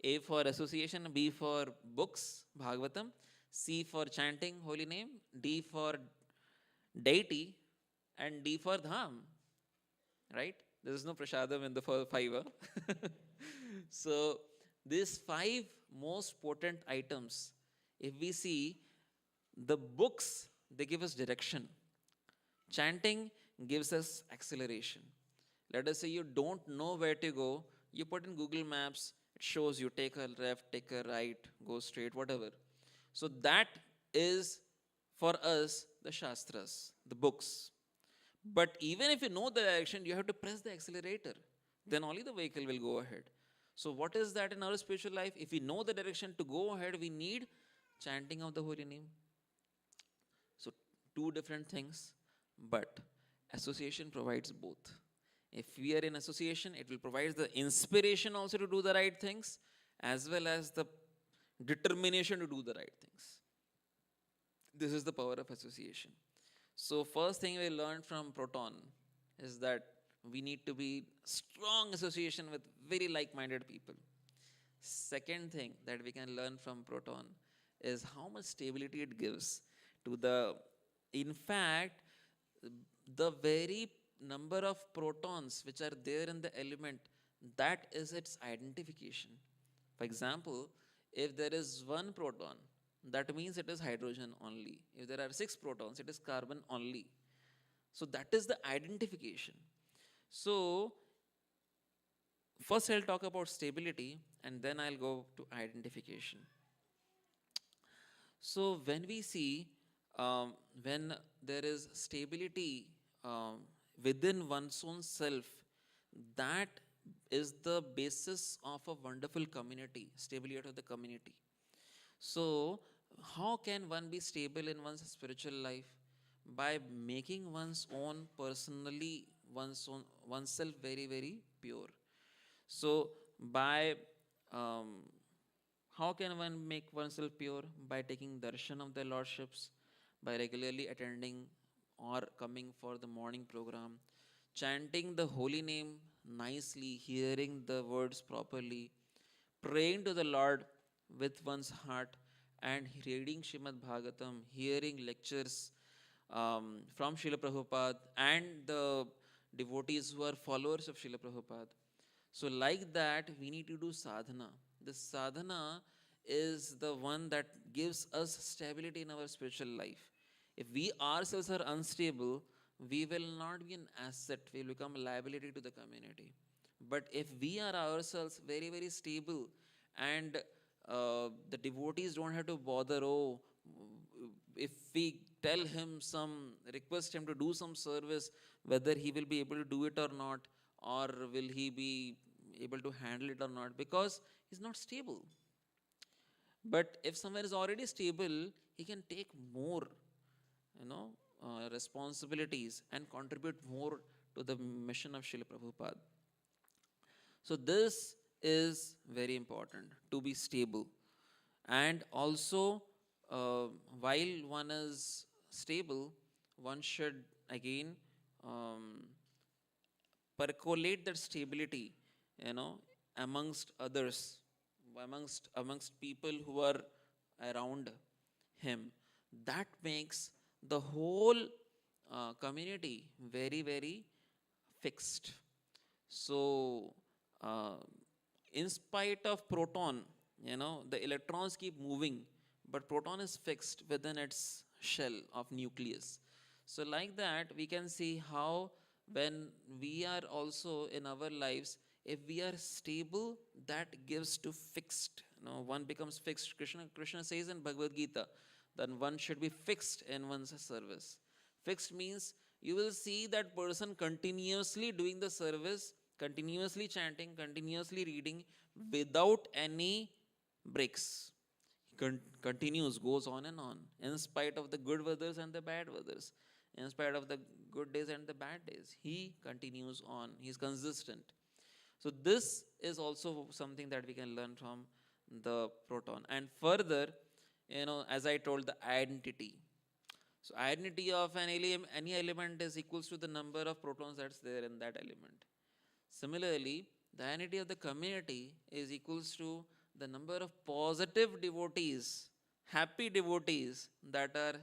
A for association, B for books, Bhagavatam, C for chanting holy name, D for deity, and D for dham. Right? There is no prasadam in the 5. So these 5 most potent items, if we see, the books, they give us direction. Chanting gives us acceleration. Let us say you don't know where to go, you put in Google Maps, it shows you take a left, take a right, go straight, whatever. So that is for us the Shastras, the books. But even if you know the direction, you have to press the accelerator. Then only the vehicle will go ahead. So what is that in our spiritual life? If we know the direction to go ahead, we need chanting of the holy name. So 2 different things, but association provides both. If we are in association, it will provide the inspiration also to do the right things, as well as the determination to do the right things. This is the power of association. So first thing we learned from Proton is that we need to be strong association with very like-minded people. Second thing that we can learn from Proton is how much stability it gives to the, in fact, the very number of protons which are there in the element, that is its identification. For example, if there is one proton, that means it is hydrogen only. If there are 6 protons, it is carbon only. So that is the identification. So first I'll talk about stability and then I'll go to identification. So when we see when there is stability within one's own self, that is the basis of a wonderful community, stability of the community. So how can one be stable in one's spiritual life? By making one's own personally, oneself very, very pure. So by how can one make oneself pure? By taking darshan of the lordships, by regularly attending or coming for the morning program, chanting the holy name nicely, hearing the words properly, praying to the Lord with one's heart, and reading Shrimad Bhagavatam, hearing lectures from Srila Prabhupada and the devotees who are followers of Srila Prabhupada. So like that, we need to do sadhana. The sadhana is the one that gives us stability in our spiritual life. If we ourselves are unstable, we will not be an asset, we will become a liability to the community. But if we are ourselves very, very stable and the devotees don't have to bother, oh, if we tell him some, request him to do some service, whether he will be able to do it or not, or will he be able to handle it or not, because he's not stable. But if someone is already stable, he can take more, responsibilities and contribute more to the mission of Srila Prabhupada. So this is very important, to be stable. And also, while one is stable, one should again percolate that stability, amongst others, amongst people who are around him. That makes the whole community very, very fixed. So in spite of proton, the electrons keep moving, but proton is fixed within its shell of nucleus. So like that, we can see how when we are also in our lives, if we are stable, that gives to fixed. One becomes fixed. Krishna says in Bhagavad Gita, then one should be fixed in one's service. Fixed means you will see that person continuously doing the service, continuously chanting, continuously reading without any breaks. Continues, goes on and on, in spite of the good weathers and the bad weathers, in spite of the good days and the bad days. He continues on, he's consistent. So this is also something that we can learn from the proton. And further, as I told, the identity. So identity of any element is equals to the number of protons that's there in that element. Similarly, the identity of the community is equals to the number of positive devotees, happy devotees that are,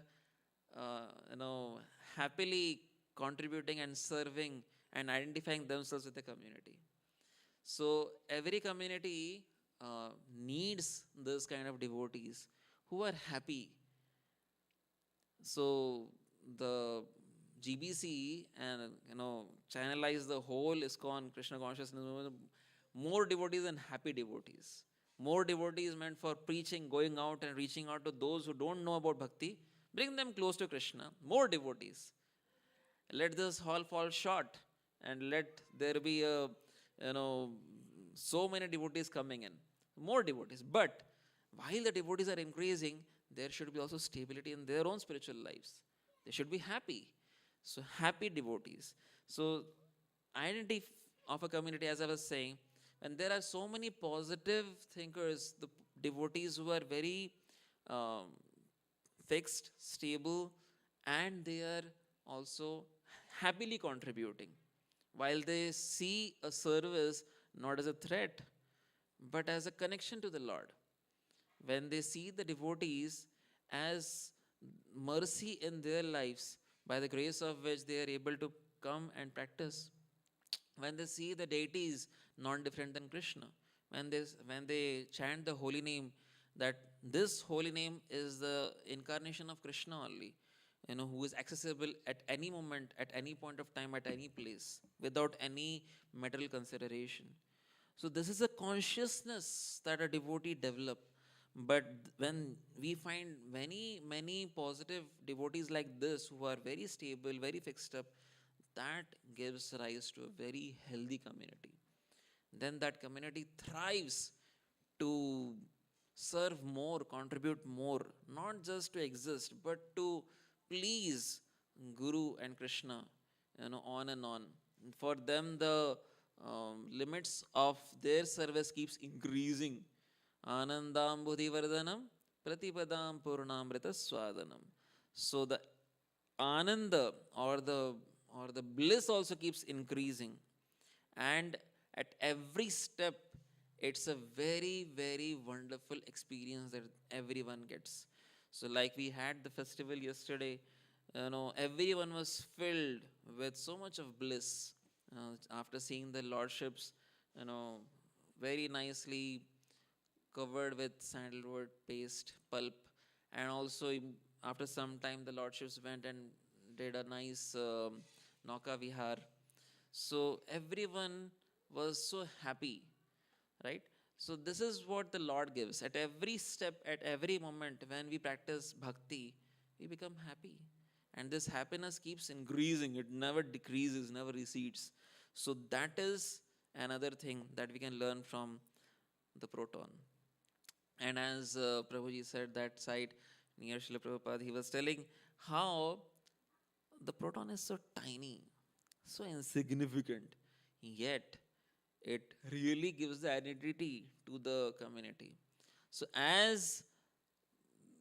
happily contributing and serving and identifying themselves with the community. So every community needs this kind of devotees who are happy. So the GBC and channelize the whole ISKCON Krishna consciousness movement, more devotees and happy devotees. More devotees meant for preaching, going out and reaching out to those who don't know about bhakti, bring them close to Krishna. More devotees. Let this hall fall short and let there be so many devotees coming in. More devotees. But while the devotees are increasing, there should be also stability in their own spiritual lives. They should be happy. So happy devotees. So identity of a community, as I was saying, when there are so many positive thinkers, the devotees who are very um, fixed, stable, and they are also happily contributing. While they see a service not as a threat, but as a connection to the Lord. When they see the devotees as mercy in their lives, by the grace of which they are able to come and practice, when they see the deities non different than Krishna, when they chant the holy name, that this holy name is the incarnation of Krishna only, who is accessible at any moment, at any point of time, at any place, without any material consideration. So this is a consciousness that a devotee develop. But when we find many positive devotees like this who are very stable, very fixed up, that gives rise to a very healthy community. Then that community thrives to serve more, contribute more, not just to exist, but to please Guru and Krishna, on and on. For them, the limits of their service keeps increasing. Anandam Buddhivardhanam Pratipadam Purnamrita Swadanam. So the ananda or the bliss also keeps increasing, and at every step it's a very wonderful experience that everyone gets. So like we had the festival yesterday, everyone was filled with so much of bliss after seeing the lordships, you know very nicely covered with sandalwood paste pulp. And also after some time the lordships went and did a nice nauka vihar. So everyone was so happy, right? So this is what the Lord gives at every step, at every moment. When we practice bhakti, we become happy, and this happiness keeps increasing. It never decreases, never recedes. So that is another thing that we can learn from the proton. And as Prabhuji said, that site near Srila Prabhupada, he was telling how the proton is so tiny, so insignificant, yet it really gives the identity to the community. So as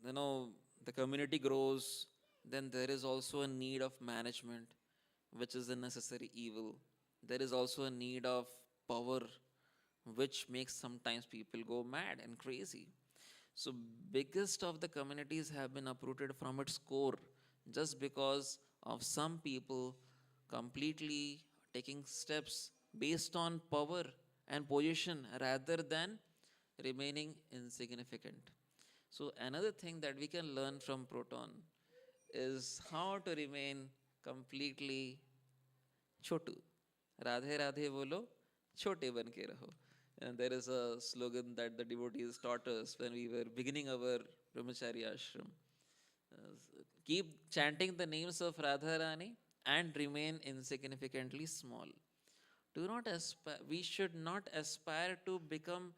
you know the community grows, then there is also a need of management, which is a necessary evil. There is also a need of power, which makes sometimes people go mad and crazy. So biggest of the communities have been uprooted from its core just because of some people completely taking steps based on power and position rather than remaining insignificant. So another thing that we can learn from proton is how to remain completely chotu. Radhe Radhe bolo, chote ban ke raho. And there is a slogan that the devotees taught us when we were beginning our brahmacharya ashram. Keep chanting the names of Radharani and remain insignificantly small. Do not aspire, we should not aspire to become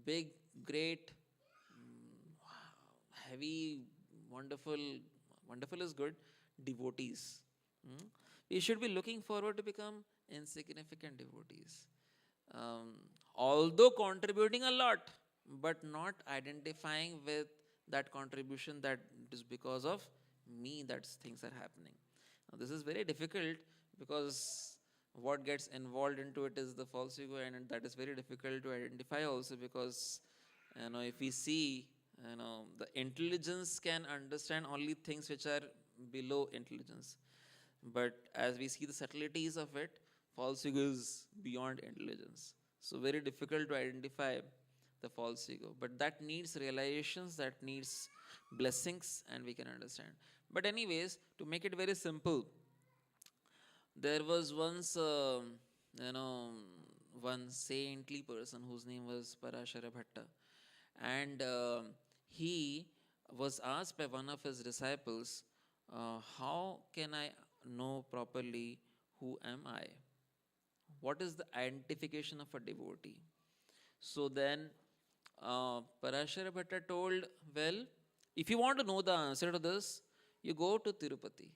big, great, heavy, wonderful. Wonderful is good, devotees. Hmm? We should be looking forward to become insignificant devotees. Um, Although contributing a lot, but not identifying with that contribution that it is because of me that things are happening. Now, this is very difficult because what gets involved into it is the false ego, and that is very difficult to identify also because if we see, the intelligence can understand only things which are below intelligence. But as we see the subtleties of it, false ego is beyond intelligence. So very difficult to identify the false ego. But that needs realizations, that needs blessings, and we can understand. But anyways, to make it very simple, there was once, one saintly person whose name was Parashara Bhatta. And he was asked by one of his disciples, how can I know properly who am I? What is the identification of a devotee? So then Parashara Bhatta told, well, if you want to know the answer to this, you go to Tirupati.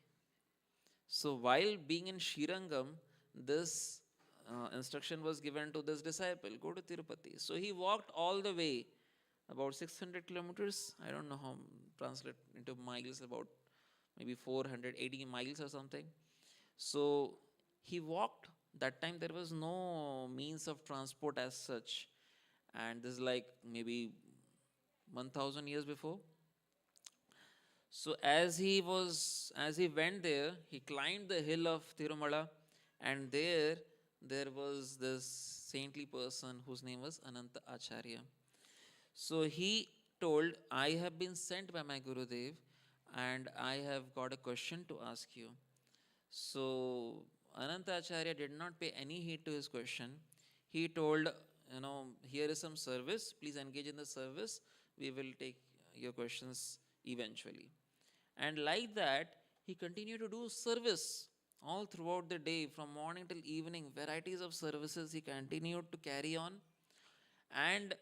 So while being in Srirangam, this instruction was given to this disciple, go to Tirupati. So he walked all the way about 600 kilometers. I don't know how translate into miles, about maybe 480 miles or something. So he walked. That time there was no means of transport as such. And this is like maybe 1000 years before. So as he went there, he climbed the hill of Tirumala, and there was this saintly person whose name was Ananta Acharya. So he told, I have been sent by my Gurudev, and I have got a question to ask you. So Ananta Acharya did not pay any heed to his question. He told, here is some service, please engage in the service. We will take your questions eventually. And like that, he continued to do service all throughout the day, from morning till evening, varieties of services he continued to carry on. And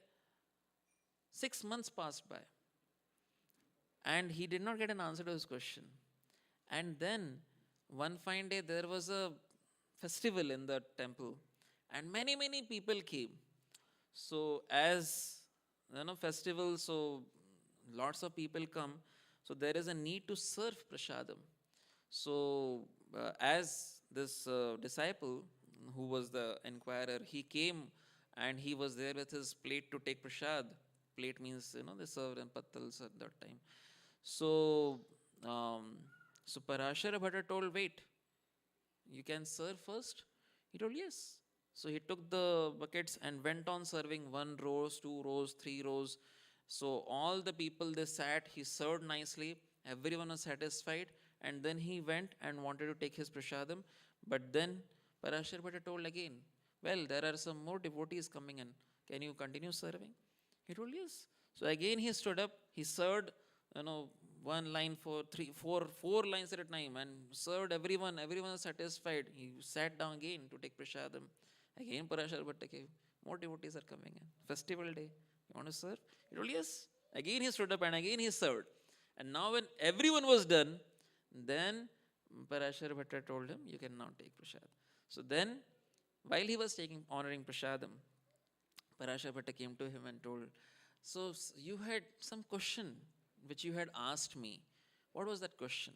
6 months passed by, and he did not get an answer to his question. And then one fine day, there was a festival in the temple, and many people came. So as festival, so lots of people come. So there is a need to serve prasadam. So as this disciple, who was the inquirer, he came and he was there with his plate to take prasad. Plate means they served in pattals at that time. So so Parashara Bhatta told, wait, you can serve first? He told, yes. So he took the buckets and went on serving 1 rows, 2 rows, 3 rows. So all the people, they sat, he served nicely, everyone was satisfied, and then he went and wanted to take his prasadam. But then Parashar Bhatta told again, well, there are some more devotees coming in. Can you continue serving? He told, yes. So again he stood up, he served, one line for four lines at a time, and served everyone. Everyone was satisfied. He sat down again to take prasadam. Again Parashar Bhatta came. More devotees are coming in. Festival day. You want to serve? He told, yes. Again he stood up and again he served. And now when everyone was done, then Parashar Bhatta told him, you can now take prasad. So then, while he was honoring prasadam, Parashar Bhatta came to him and told, so you had some question which you had asked me. What was that question?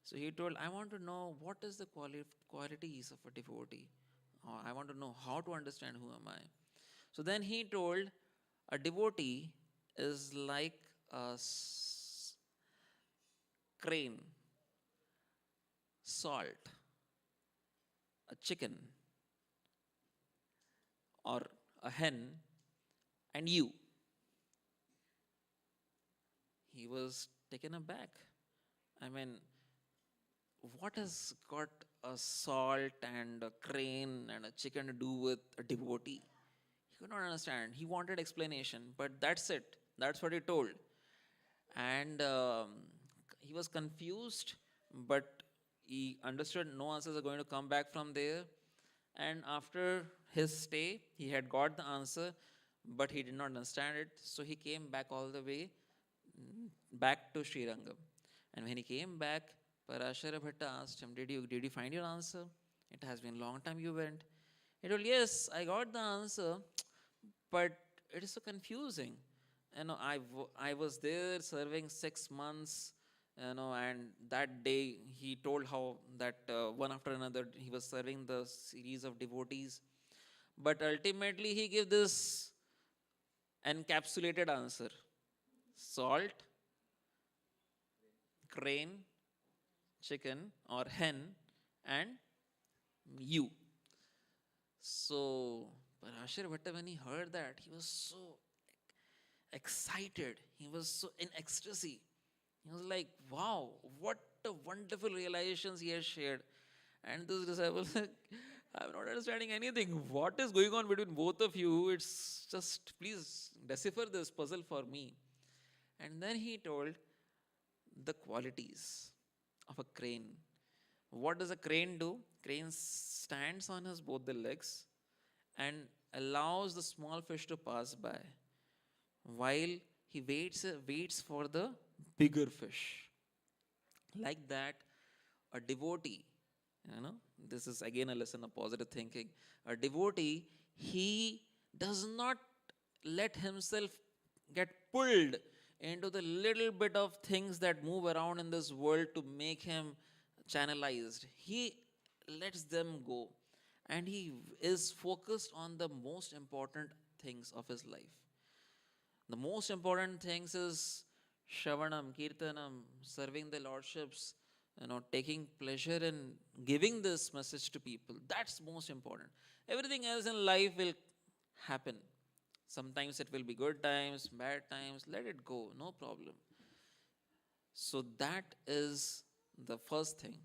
So he told, I want to know what is the qualities of a devotee. I want to know how to understand who am I. So then he told, a devotee is like a crane, salt, a chicken, or a hen, and you. He was taken aback. I mean, what has got a salt and a crane and a chicken to do with a devotee? He could not understand. He wanted explanation, but that's it. That's what he told. And he was confused, but he understood no answers are going to come back from there. And after his stay, he had got the answer, but he did not understand it. So he came back all the way back to Srirangam. And when he came back, Parashara Bhatta asked him, did you find your answer? It has been a long time you went. He told, yes, I got the answer, but it is so confusing. I was there serving 6 months, and that day he told how that one after another he was serving the series of devotees. But ultimately he gave this encapsulated answer. Salt, crane, chicken or hen, and you. So Parashar Bhatta, when he heard that, he was so excited. He was so in ecstasy. He was like, wow, what a wonderful realizations he has shared. And this disciple, I'm not understanding anything. What is going on between both of you? It's just, please decipher this puzzle for me. And then he told the qualities of a crane. What does a crane do? Crane stands on his both the legs and allows the small fish to pass by, while he waits for the bigger fish. Like that, a devotee, this is again a lesson of positive thinking. A devotee, he does not let himself get pulled into the little bit of things that move around in this world to make him channelized. He lets them go and he is focused on the most important things of his life. The most important things is Shravanam, Kirtanam, serving the lordships, taking pleasure in giving this message to people. That's most important. Everything else in life will happen. Sometimes it will be good times, bad times, let it go, no problem. So that is the first thing.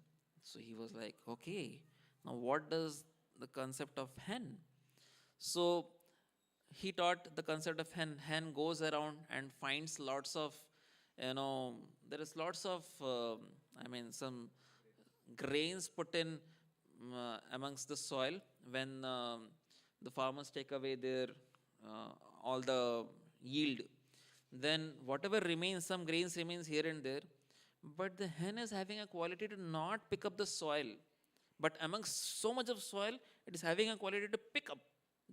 So he was like, okay, now what does the concept of hen? So he taught the concept of hen. Hen goes around and finds lots of, there is lots of, some grains put in amongst the soil when the farmers take away their all the yield. Then whatever remains, some grains remains here and there, but the hen is having a quality to not pick up the soil. But amongst so much of soil, it is having a quality to pick up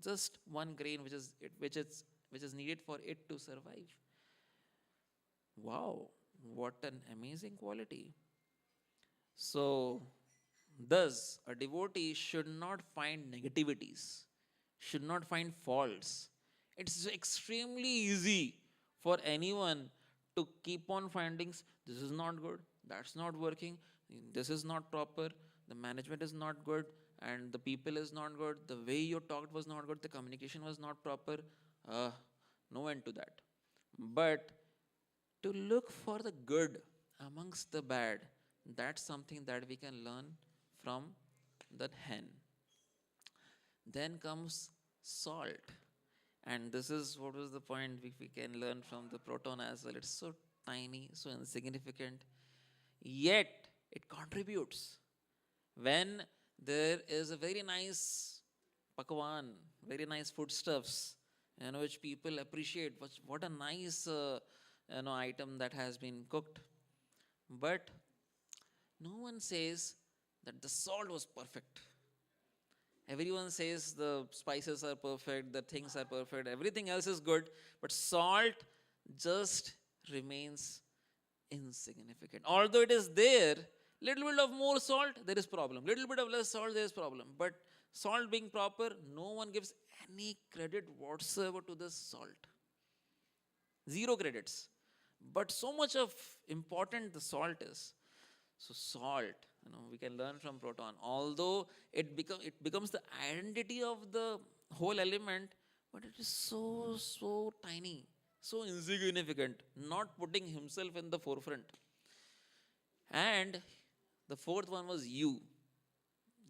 just one grain which is needed for it to survive. Wow, what an amazing quality. So, thus, a devotee should not find negativities, should not find faults. It's extremely easy for anyone to keep on finding this is not good, that's not working, this is not proper, the management is not good, and the people is not good, the way you talked was not good, the communication was not proper. No end to that. But to look for the good amongst the bad, that's something that we can learn from that hen. Then comes salt. And this is what was the point we can learn from the proton as well. It's so tiny, so insignificant, yet it contributes. When there is a very nice pakwan, very nice foodstuffs, which people appreciate, what a nice item that has been cooked. But no one says that the salt was perfect. Everyone says the spices are perfect, the things are perfect, everything else is good, but salt just remains insignificant. Although it is there, little bit of more salt, there is problem. Little bit of less salt, there is problem. But salt being proper, no one gives any credit whatsoever to this salt. Zero credits. But so much of important the salt is. So salt, we can learn from proton. Although it becomes the identity of the whole element, but it is so tiny, so insignificant, not putting himself in the forefront. And the fourth one was you.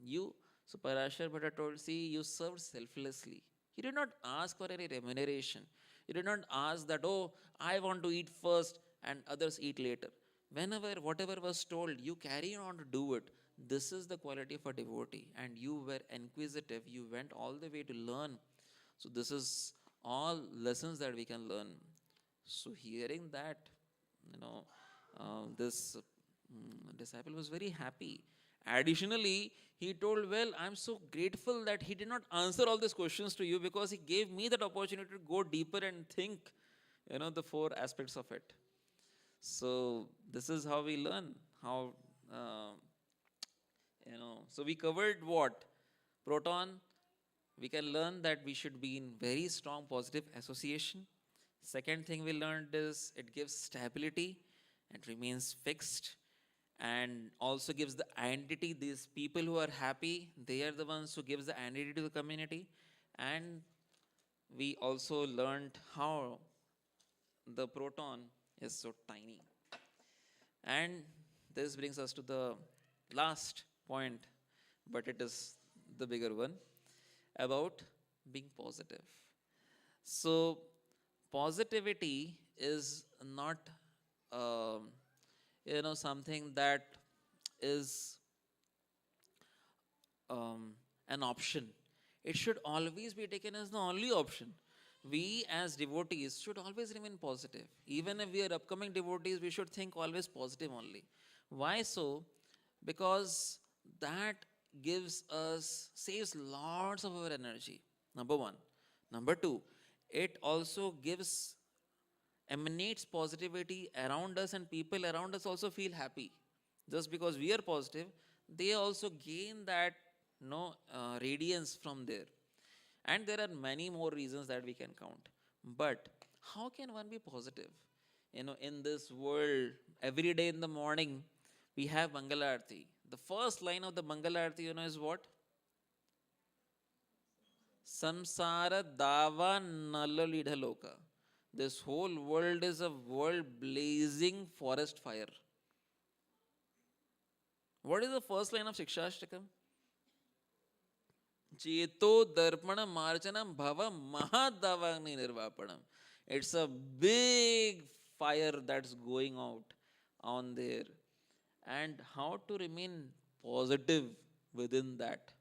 You, so Parashar Bhatta told, see, you served selflessly. You did not ask for any remuneration. You did not ask that, oh, I want to eat first and others eat later. Whenever, whatever was told, you carry on to do it. This is the quality of a devotee. And you were inquisitive. You went all the way to learn. So this is all lessons that we can learn. So hearing that, this disciple was very happy. Additionally, he told, well, I'm so grateful that he did not answer all these questions to you because he gave me that opportunity to go deeper and think, the four aspects of it. So this is how we learn how, so we covered what? Proton, we can learn that we should be in very strong positive association. Second thing we learned is it gives stability and remains fixed and also gives the identity. These people who are happy, they are the ones who gives the identity to the community. And we also learned how the proton is so tiny. And this brings us to the last point, but it is the bigger one, about being positive. So positivity is not something that is an option. It should always be taken as the only option. We as devotees should always remain positive. Even if we are upcoming devotees, we should think always positive only. Why so? Because that saves lots of our energy. Number one. Number two, it also gives emanates positivity around us, and people around us also feel happy. Just because we are positive, they also gain that radiance from there. And there are many more reasons that we can count. But how can one be positive? In this world, every day in the morning, we have Mangalarti. The first line of the Mangalarti, is what? Samsara dava nallalidha loka. This whole world is a world blazing forest fire. What is the first line of Shikshashtakam? Cheto darpana marchanam bhava mahadavagni nirvapanam. It's a big fire that's going out on there. And how to remain positive within that.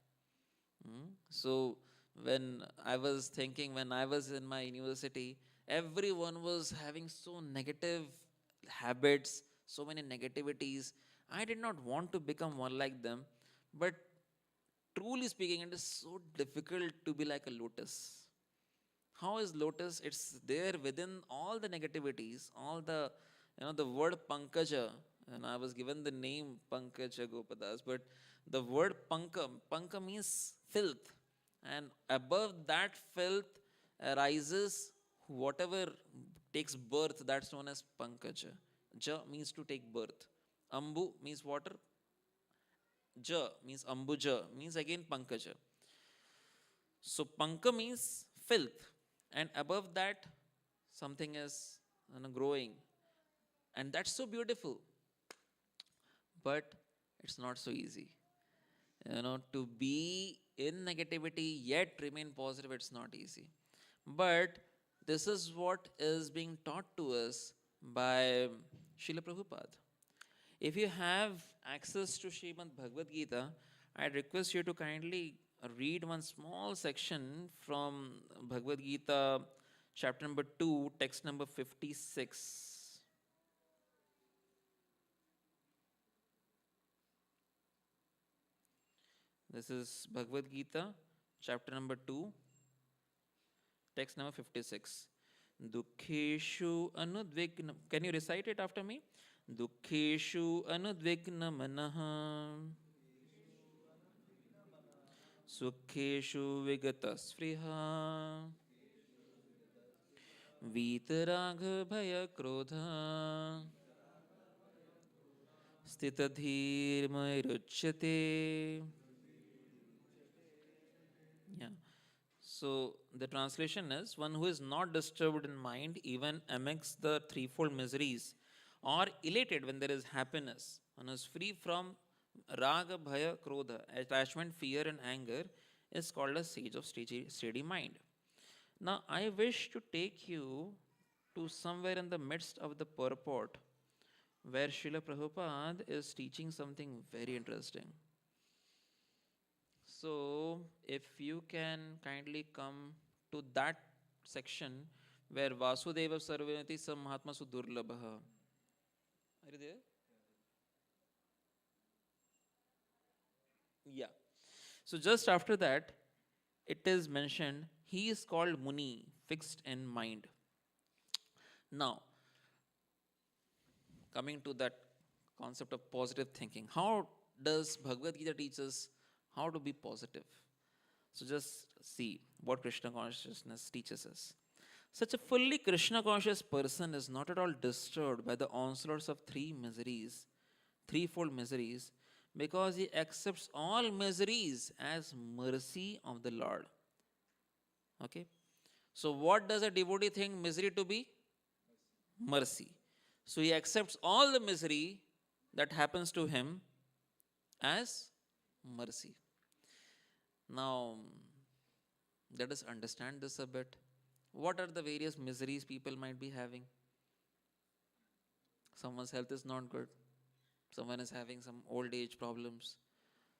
So, when I was thinking, when I was in my university, everyone was having so negative habits, so many negativities. I did not want to become one like them, but truly speaking, it is so difficult to be like a lotus. How is lotus? It's there within all the negativities, all the word pankaja, and I was given the name Pankaja Gopadas, but the word panka means filth, and above that filth arises whatever takes birth, that's known as pankaja. Ja means to take birth. Ambu means water. Ja means ambuja, means again pankaja. So panka means filth, and above that something is growing, and that's so beautiful. But it's not so easy. To be in negativity yet remain positive, it's not easy. But this is what is being taught to us by Srila Prabhupada. If you have access to Srimad Bhagavad Gita, I request you to kindly read one small section from Bhagavad Gita, chapter number 2, text number 56. This is Bhagavad Gita, chapter number 2, text number 56. Dukkheshu anudvigna. Can you recite it after me? Dukkheshu anudvigna manaha. Sukkheshu vigatasvriha. Vitaragha bhaya krodha. Stitadhirmairuchyate. Yeah. So the translation is, one who is not disturbed in mind even amidst the threefold miseries, or elated when there is happiness, one who is free from raga, bhaya, krodha, attachment, fear and anger, is called a sage of steady mind. Now I wish to take you to somewhere in the midst of the purport where Srila Prabhupada is teaching something very interesting. So, if you can kindly come to that section where Vasudeva Sarvanati Sam Mahatma Sudurlabha. Are you there? Yeah. So, just after that, it is mentioned, he is called Muni, fixed in mind. Now, coming to that concept of positive thinking, how does Bhagavad Gita teach us how to be positive? So just see what Krishna consciousness teaches us. Such a fully Krishna conscious person is not at all disturbed by the onslaughts of threefold miseries, because he accepts all miseries as mercy of the Lord. Okay? So what does a devotee think misery to be? Mercy. So he accepts all the misery that happens to him as mercy. Now, let us understand this a bit. What are the various miseries people might be having? Someone's health is not good. Someone is having some old age problems.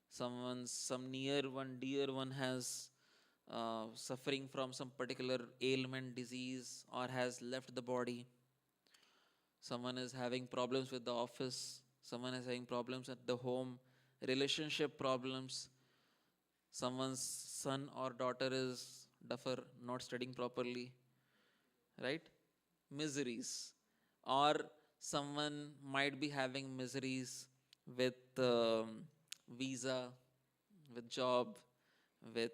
Some near one, dear one has suffering from some particular ailment, disease, or has left the body. Someone is having problems with the office. Someone is having problems at the home, relationship problems. Someone's son or daughter is duffer, not studying properly. Right? miseries, or someone might be having miseries with visa, with job, with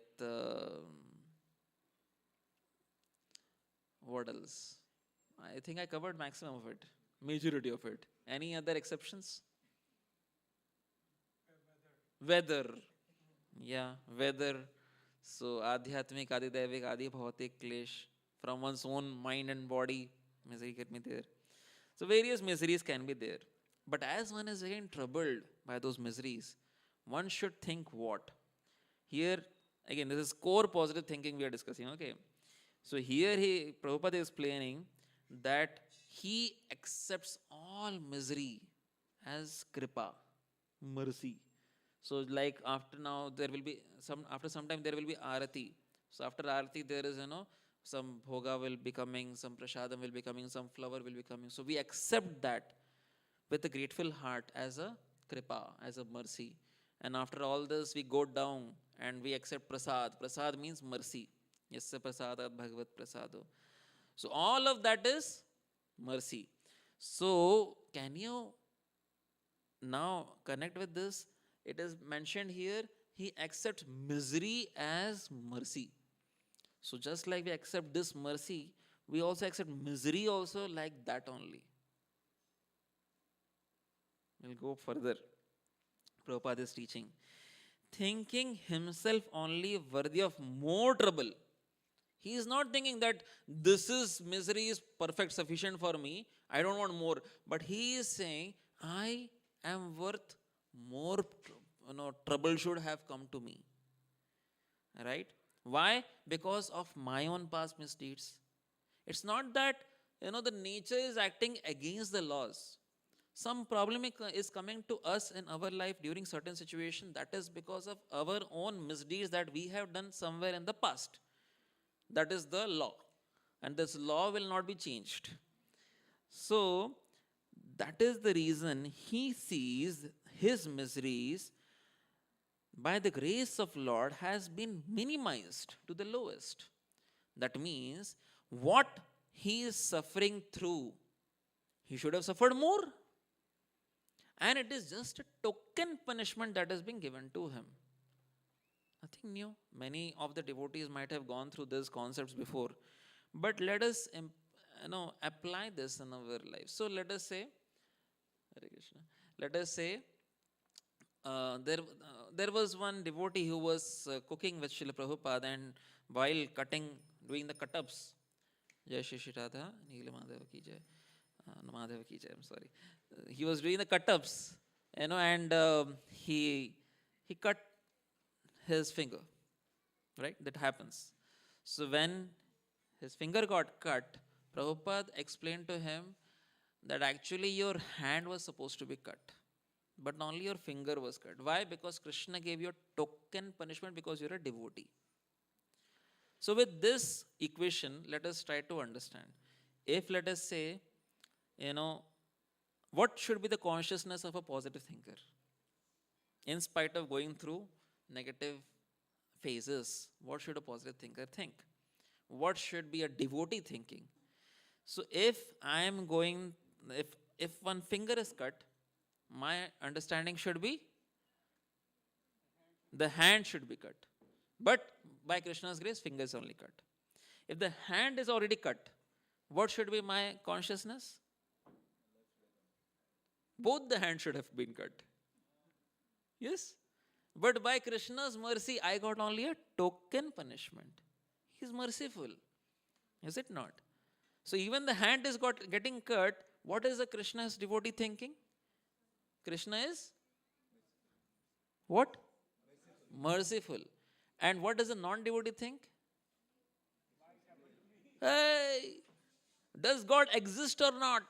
what else? I think I covered maximum of it, majority of it. Any other exceptions? Weather. Yeah, weather. So adhyatmik, adidaivik, adi bhautik klesh from one's own mind and body. Misery can be there. So various miseries can be there. But as one is again troubled by those miseries, one should think what? Here, again, this is core positive thinking we are discussing, okay? So here Prabhupada is explaining that he accepts all misery as kripa, mercy. So like after now there will be after some time there will be arati. So after arati there is some bhoga will be coming, some prasadam will be coming, some flower will be coming. So we accept that with a grateful heart as a kripa, as a mercy. And after all this we go down and we accept prasad. Prasad means mercy. Yasya prasadat bhagavat prasado. So all of that is mercy. So can you now connect with this? It is mentioned here, he accepts misery as mercy. So just like we accept this mercy, we also accept misery also like that only. We'll go further. Prabhupada is teaching. Thinking himself only worthy of more trouble. He is not thinking that this is misery is perfect, sufficient for me. I don't want more. But he is saying, I am worth more, trouble should have come to me. Right? Why? Because of my own past misdeeds. It's not that, the nature is acting against the laws. Some problem is coming to us in our life during certain situation. That is because of our own misdeeds that we have done somewhere in the past. That is the law. And this law will not be changed. So, that is the reason he sees his miseries by the grace of Lord has been minimized to the lowest. That means what he is suffering through, he should have suffered more. And it is just a token punishment that has been given to him. Nothing new. Many of the devotees might have gone through these concepts before. But let us apply this in our life. So let us say, Hare Krishna, let us say there was one devotee who was cooking with Srila Prabhupada, and while doing the cut-ups, Jai Shri Shri Radha, Neela Madhava ki Jai, Madhava ki Jai, I'm sorry. He was doing the cut-ups, and he cut his finger, right? That happens. So when his finger got cut, Prabhupada explained to him that actually your hand was supposed to be cut, but only your finger was cut. Why? Because Krishna gave you a token punishment because you're a devotee. So with this equation, let us try to understand. If let us say, what should be the consciousness of a positive thinker? In spite of going through negative phases, what should a positive thinker think? What should be a devotee thinking? So if one finger is cut, my understanding should be the hand should be cut. But by Krishna's grace, finger is only cut. If the hand is already cut, what should be my consciousness? Both the hands should have been cut. Yes? But by Krishna's mercy, I got only a token punishment. He is merciful. Is it not? So even the hand is getting cut, what is the Krishna's devotee thinking? Krishna is what? Merciful. And what does a non-devotee think? Hey, does God exist or not?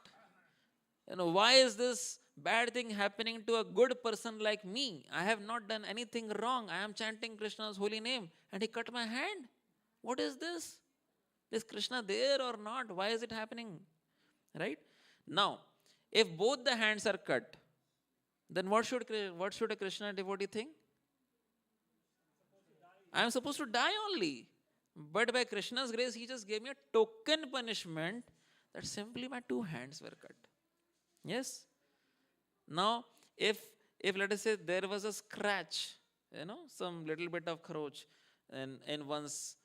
Why is this bad thing happening to a good person like me? I have not done anything wrong. I am chanting Krishna's holy name and he cut my hand. What is this? Is Krishna there or not? Why is it happening? Right? Now, if both the hands are cut, then what should a Krishna devotee think? I am supposed to die only. But by Krishna's grace, he just gave me a token punishment that simply my two hands were cut. Yes? Now, if let us say there was a scratch, some little bit of kharoch in one's,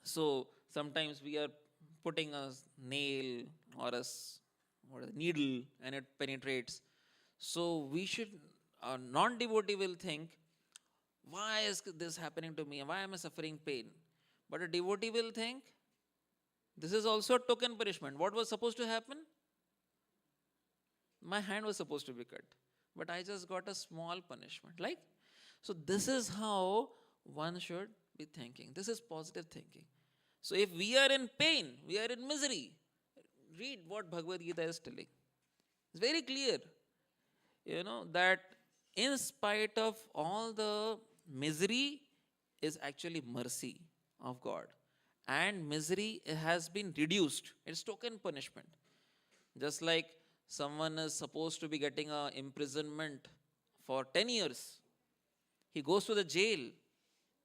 so sometimes we are putting a nail or needle and it penetrates. So we should, a non-devotee will think, why is this happening to me? Why am I suffering pain? But a devotee will think, this is also a token punishment. What was supposed to happen? My hand was supposed to be cut, but I just got a small punishment. So this is how one should be thinking. This is positive thinking. So if we are in pain, we are in misery, read what Bhagavad Gita is telling. It's very clear, that in spite of all the misery is actually mercy of God. And misery has been reduced. It's token punishment. Just like someone is supposed to be getting an imprisonment for 10 years. He goes to the jail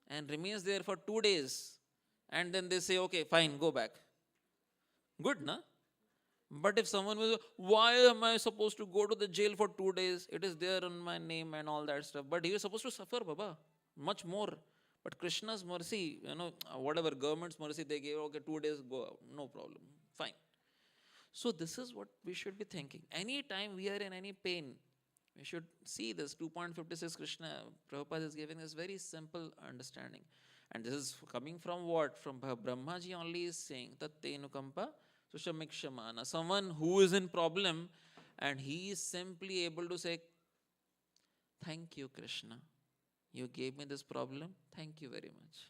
and remains there for 2 days. And then they say, okay, fine, go back. Good, na? But if someone will, why am I supposed to go to the jail for 2 days? It is there on my name and all that stuff. But he is supposed to suffer, Baba, much more. But Krishna's mercy, whatever government's mercy they gave, okay, 2 days, go out, no problem, fine. So this is what we should be thinking. Anytime we are in any pain, we should see this 2.56 Krishna, Prabhupada is giving this very simple understanding. And this is coming from what? From Brahmaji only is saying, Tattenukampa Sushamikshamana. Someone who is in problem and he is simply able to say, thank you, Krishna. You gave me this problem. Thank you very much.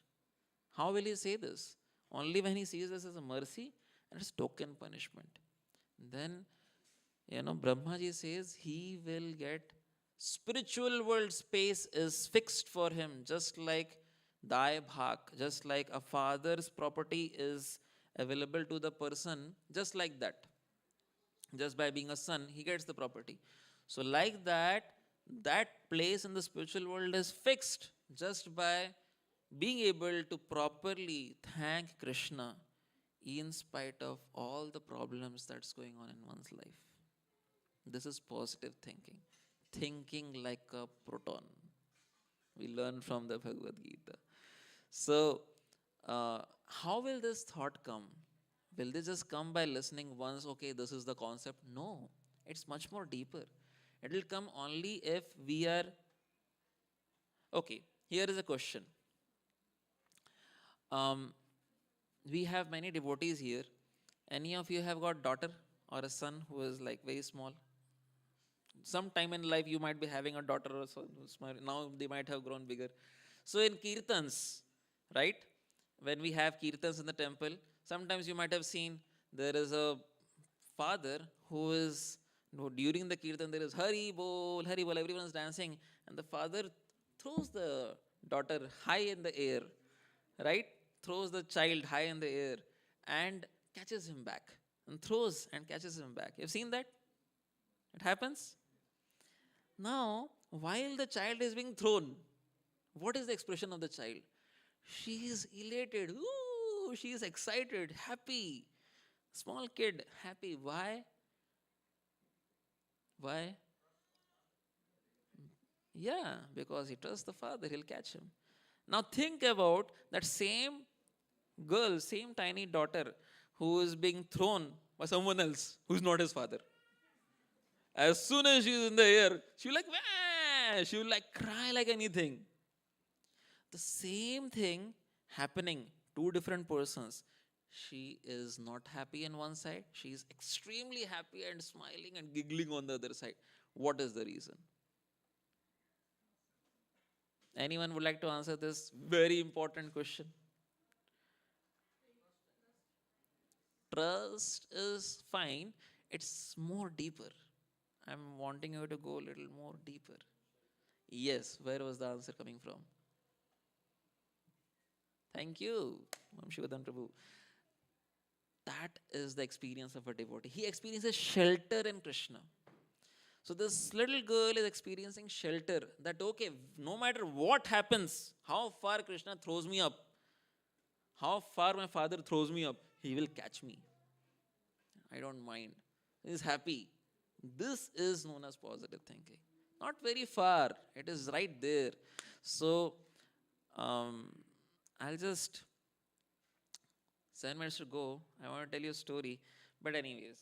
How will he say this? Only when he sees this as a mercy and it's token punishment. Then, Brahmaji says he will get spiritual world space is fixed for him, just like Dai Bhak, just like a father's property is available to the person, just like that. Just by being a son, he gets the property. So like that place in the spiritual world is fixed just by being able to properly thank Krishna in spite of all the problems that's going on in one's life. This is positive thinking. Thinking like a proton. We learn from the Bhagavad Gita. So, how will this thought come? Will they just come by listening once, okay, this is the concept? No, it's much more deeper. It will come only if we are... Okay, here is a question. We have many devotees here. Any of you have got daughter or a son who is like very small? Sometime in life you might be having a daughter or son who's small. Now they might have grown bigger. So in kirtans, right? When we have kirtans in the temple, sometimes you might have seen there is a father who is, during the kirtan there is Hari Bol, everyone is dancing, and the father throws the daughter high in the air, right? Throws the child high in the air and catches him back, and throws and catches him back. You've seen that? It happens? Now, while the child is being thrown, what is the expression of the child? She is elated. Ooh, she is excited, happy. Small kid, happy. Why? Why? Yeah, because he trusts the father, he'll catch him. Now think about that same girl, same tiny daughter who is being thrown by someone else who's not his father. As soon as she's in the air, she'll like, wah! She'll like cry like anything. The same thing happening, two different persons. She is not happy on one side. She is extremely happy and smiling and giggling on the other side. What is the reason? Anyone would like to answer this very important question? Trust is fine. It's more deeper. I'm wanting you to go a little more deeper. Yes, where was the answer coming from? Thank you, Shivadhan Prabhu. That is the experience of a devotee. He experiences shelter in Krishna. So this little girl is experiencing shelter, that okay, no matter what happens, how far Krishna throws me up, how far my father throws me up, he will catch me. I don't mind. He's happy. This is known as positive thinking. Not very far, it is right there. So, um, I'll just 7 minutes to go. I want to tell you a story. But, anyways,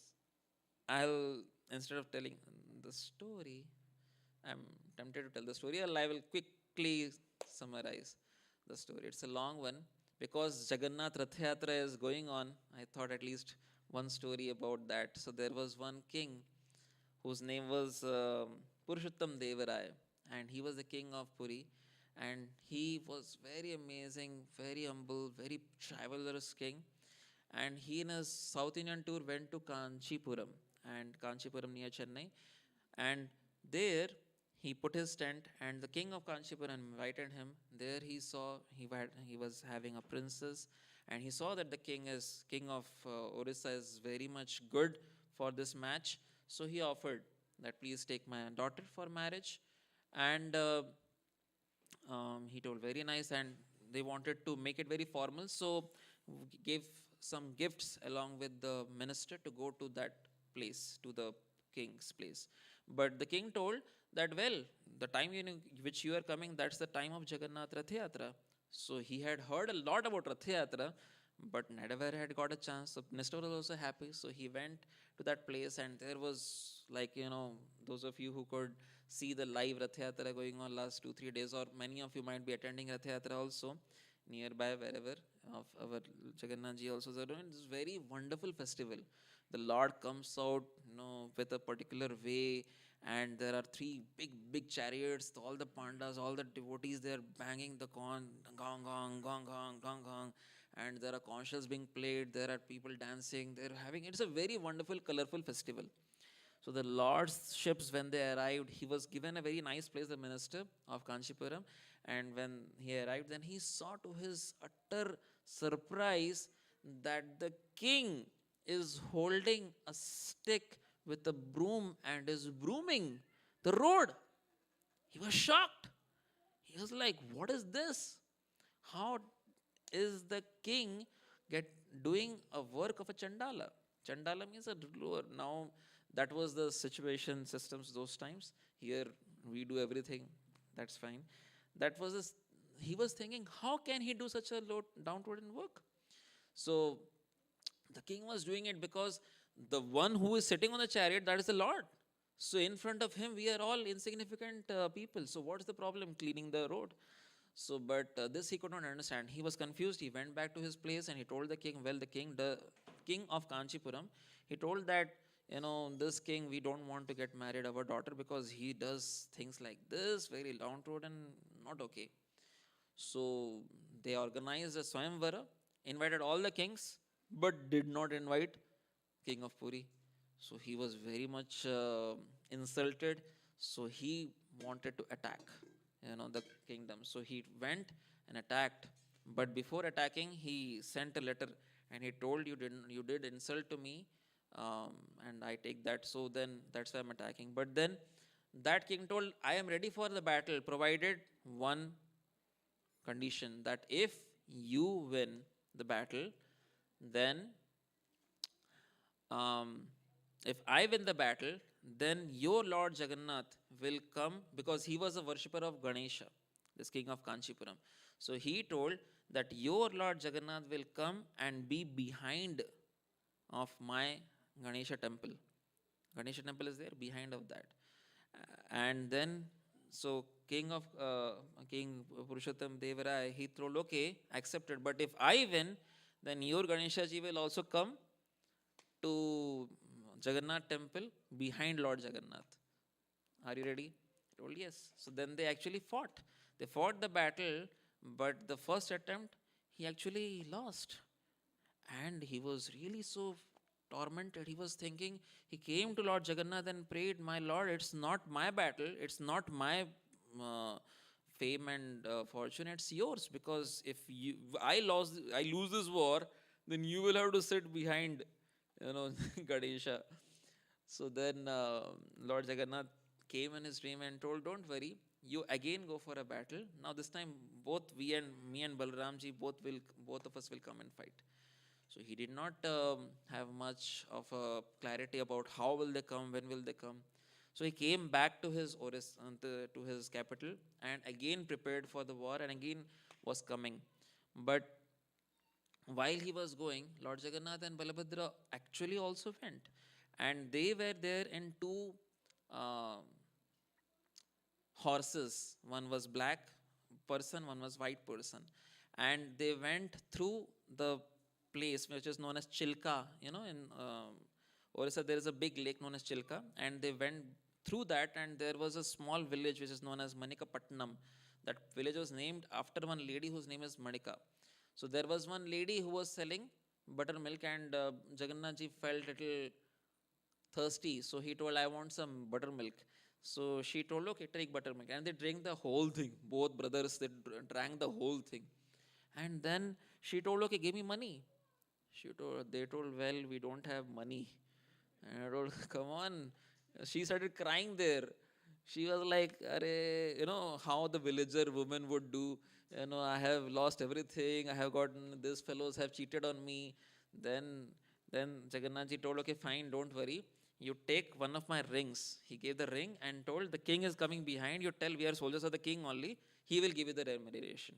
I'll, instead of telling the story, I'm tempted to tell the story, or I will quickly summarize the story. It's a long one. Because Jagannath Rath Yatra is going on, I thought at least one story about that. So there was one king whose name was Purushottam Devaraya, and he was the king of Puri. And he was very amazing, very humble, very chivalrous king. And he in his South Indian tour went to Kanchipuram, and Kanchipuram near Chennai. And there he put his tent, and the king of Kanchipuram invited him. There he saw he was having a princess, and he saw that the king of Orissa is very much good for this match. So he offered that, please take my daughter for marriage. And he told, very nice, and they wanted to make it very formal. So gave some gifts along with the minister to go to that place, to the king's place. But the king told that, well, the time which you are coming, that's the time of Jagannath Rath Yatra. So he had heard a lot about Rath Yatra, but never had got a chance. So minister was also happy. So he went to that place, and there was, like, those of you who could see the live Rath Yatra going on last 2-3 days, or many of you might be attending Rath Yatra also nearby, wherever, of our Jagannath ji also are doing. It's very wonderful festival. The Lord comes out, with a particular way, and there are 3 big chariots. All the pandas, all the devotees, they are banging the gong, gong, gong, gong, gong, gong, and there are conch shells being played. There are people dancing. It's a very wonderful, colorful festival. So the Lord's ships, when they arrived, he was given a very nice place, the minister of Kanchipuram. And when he arrived, then he saw, to his utter surprise, that the king is holding a stick with a broom and is brooming the road. He was shocked. He was like, what is this? How is the king doing a work of a Chandala? Chandala means a ruler. Now, that was the situation systems those times. Here we do everything. That's fine. He was thinking, how can he do such a low downtrodden work? So the king was doing it because the one who is sitting on the chariot, that is the Lord. So in front of him, we are all insignificant people. So what's the problem cleaning the road? So, but this he could not understand. He was confused. He went back to his place and he told the king, well, the king of Kanchipuram, he told that, this king, we don't want to get married our daughter because he does things like this, very downtrodden, not okay. So they organized a Swayamvara, invited all the kings, but did not invite king of Puri. So he was very much insulted. So he wanted to attack, the kingdom. So he went and attacked. But before attacking, he sent a letter and he told, you did insult to me, and I take that. So then that's why I'm attacking. But then that king told, I am ready for the battle, provided one condition, that if you win the battle, then if I win the battle, then your Lord Jagannath will come, because he was a worshipper of Ganesha, this king of Kanchipuram. So he told that your Lord Jagannath will come and be behind of my Ganesha temple. Ganesha temple is there, behind of that. And then, so King Purushottam Devaraya, he told, okay, accepted. But if I win, then your Ganesha ji will also come to Jagannath temple behind Lord Jagannath. Are you ready? He told, yes. So then they actually fought. They fought the battle, but the first attempt, he actually lost. And he was really so tormented. He was thinking, he came to Lord Jagannath and prayed, my Lord, it's not my battle, it's not my fame and fortune, it's yours. Because if I lose this war, then you will have to sit behind, Ganesha. So then Lord Jagannath came in his dream and told, don't worry, you again go for a battle. Now this time both me and Balramji, both of us will come and fight. So So he did not have much of a clarity about how will they come, when will they come. So he came back to his to his capital and again prepared for the war and again was coming. But while he was going, Lord Jagannath and Balabhadra actually also went, and they were there in two uh, horses. One was black person, one was white person, and they went through the place which is known as Chilka. In Orissa there is a big lake known as Chilka, and they went through that, and there was a small village which is known as Manikapatnam. That village was named after one lady whose name is Manika. So there was one lady who was selling buttermilk, and Jagannath ji felt little thirsty, so he told, I want some buttermilk. So she told, okay, take buttermilk. And they drank the whole thing. Both brothers, they drank the whole thing. And then she told, okay, give me money. They told, well, we don't have money. And I told, come on. She started crying there. She was like, how the villager woman would do. I have lost everything. I have gotten, these fellows have cheated on me. Then Jagannath ji told, okay, fine, don't worry. You take one of my rings. He gave the ring and told, the king is coming behind. You tell we are soldiers of the king only. He will give you the remuneration.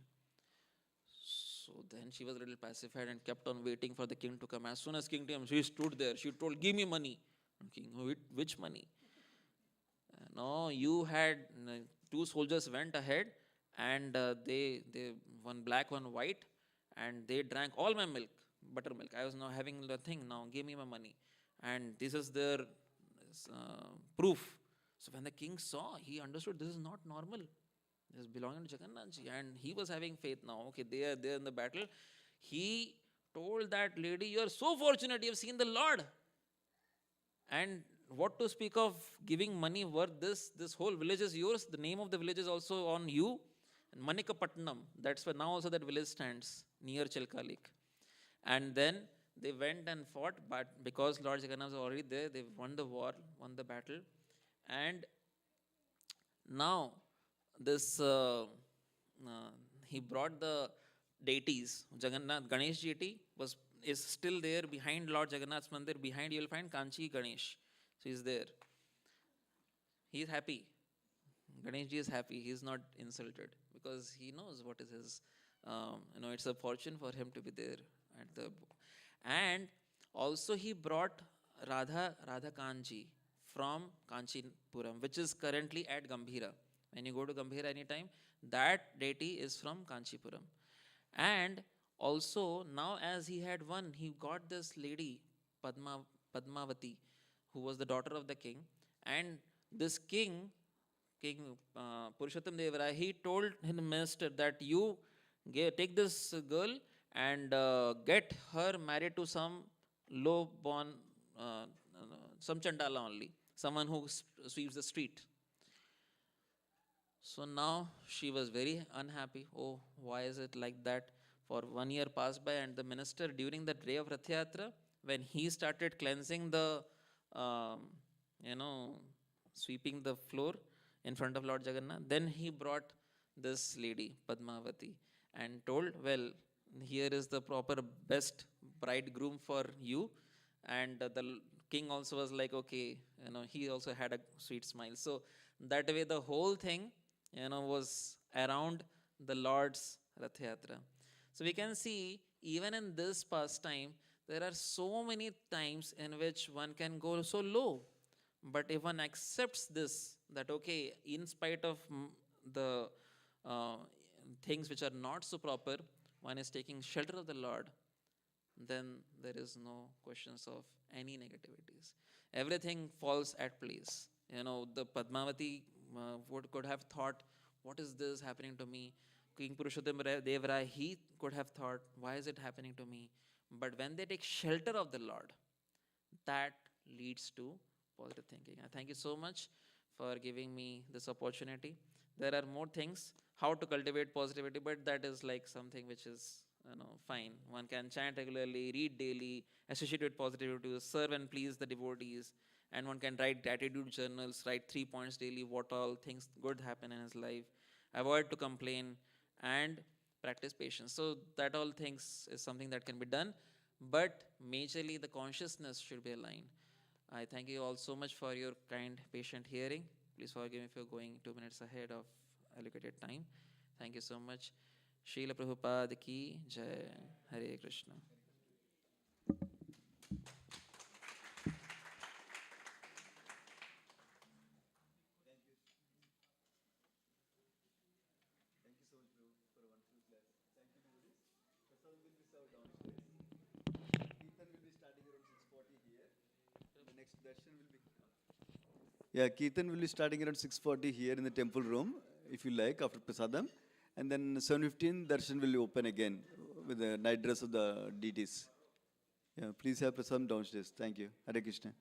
So then she was a little pacified and kept on waiting for the king to come. As soon as king came, she stood there. She told, give me money. And king, oh, which money? No, you had two soldiers went ahead, and they one black, one white, and they drank all my milk, buttermilk. I was now having the thing. Now give me my money, and this is their proof. So when the king saw, he understood this is not normal. This is belonging to Jagannath ji, and he was having faith now. Okay, they are there in the battle. He told that lady, "You are so fortunate. You have seen the Lord." And what to speak of giving money worth this? This whole village is yours. The name of the village is also on you. And Manikapatnam, that's where now also that village stands near Chilka Lake. And then they went and fought, but because Lord Jagannath was already there, they won the war, won the battle. And now this he brought the deities. Jagannath Ganesh deity is still there behind Lord Jagannath's mandir. Behind you will find Kanchi Ganesh. So he's there. He is happy. Ganesh ji is happy. He is not insulted because he knows what is his. It's a fortune for him to be there at the. And also he brought Radha Kanchi from Kanchipuram, which is currently at Gambhira. When you go to Gambhira anytime, that deity is from Kanchipuram. And also now as he had won, he got this lady Padmavati, who was the daughter of the king. And this King Purushottam Deva Rai, he told his minister that you take this girl and get her married to some low-born, some Chandala only, someone who sweeps the street. So now she was very unhappy. Oh, why is it like that? For 1 year passed by, and the minister, during the day of Rath Yatra, when he started cleansing the, sweeping the floor in front of Lord Jagannath, then he brought this lady, Padmavati, and told, well, here is the proper best bridegroom for you. And the king also was like, okay, he also had a sweet smile. So that way the whole thing, was around the Lord's Rath Yatra. So we can see, even in this pastime, there are so many times in which one can go so low. But if one accepts this, that okay, in spite of the things which are not so proper, one is taking shelter of the Lord, then there is no questions of any negativities. Everything falls at place. The Padmavati could have thought, what is this happening to me? King Purushottam Deva Rai, he could have thought, why is it happening to me? But when they take shelter of the Lord, that leads to positive thinking. I thank you so much for giving me this opportunity. There are more things, how to cultivate positivity, but that is like something which is, fine. One can chant regularly, read daily, associate with positivity, serve and please the devotees, and one can write gratitude journals, write 3 points daily, what all things good happen in his life, avoid to complain, and practice patience. So that all things is something that can be done. but majorly the consciousness should be aligned. I thank you all so much for your kind, patient hearing. Please forgive me for going 2 minutes ahead of allocated time. Thank you so much. Srila Prabhupada ki jai. Hare Krishna. Yeah, Kirtan will be starting around 6:40 here in the temple room, if you like, after Prasadam. And then 7:15, darshan will open again with the night dress of the deities. Yeah, please have Prasadam downstairs. Thank you. Hare Krishna.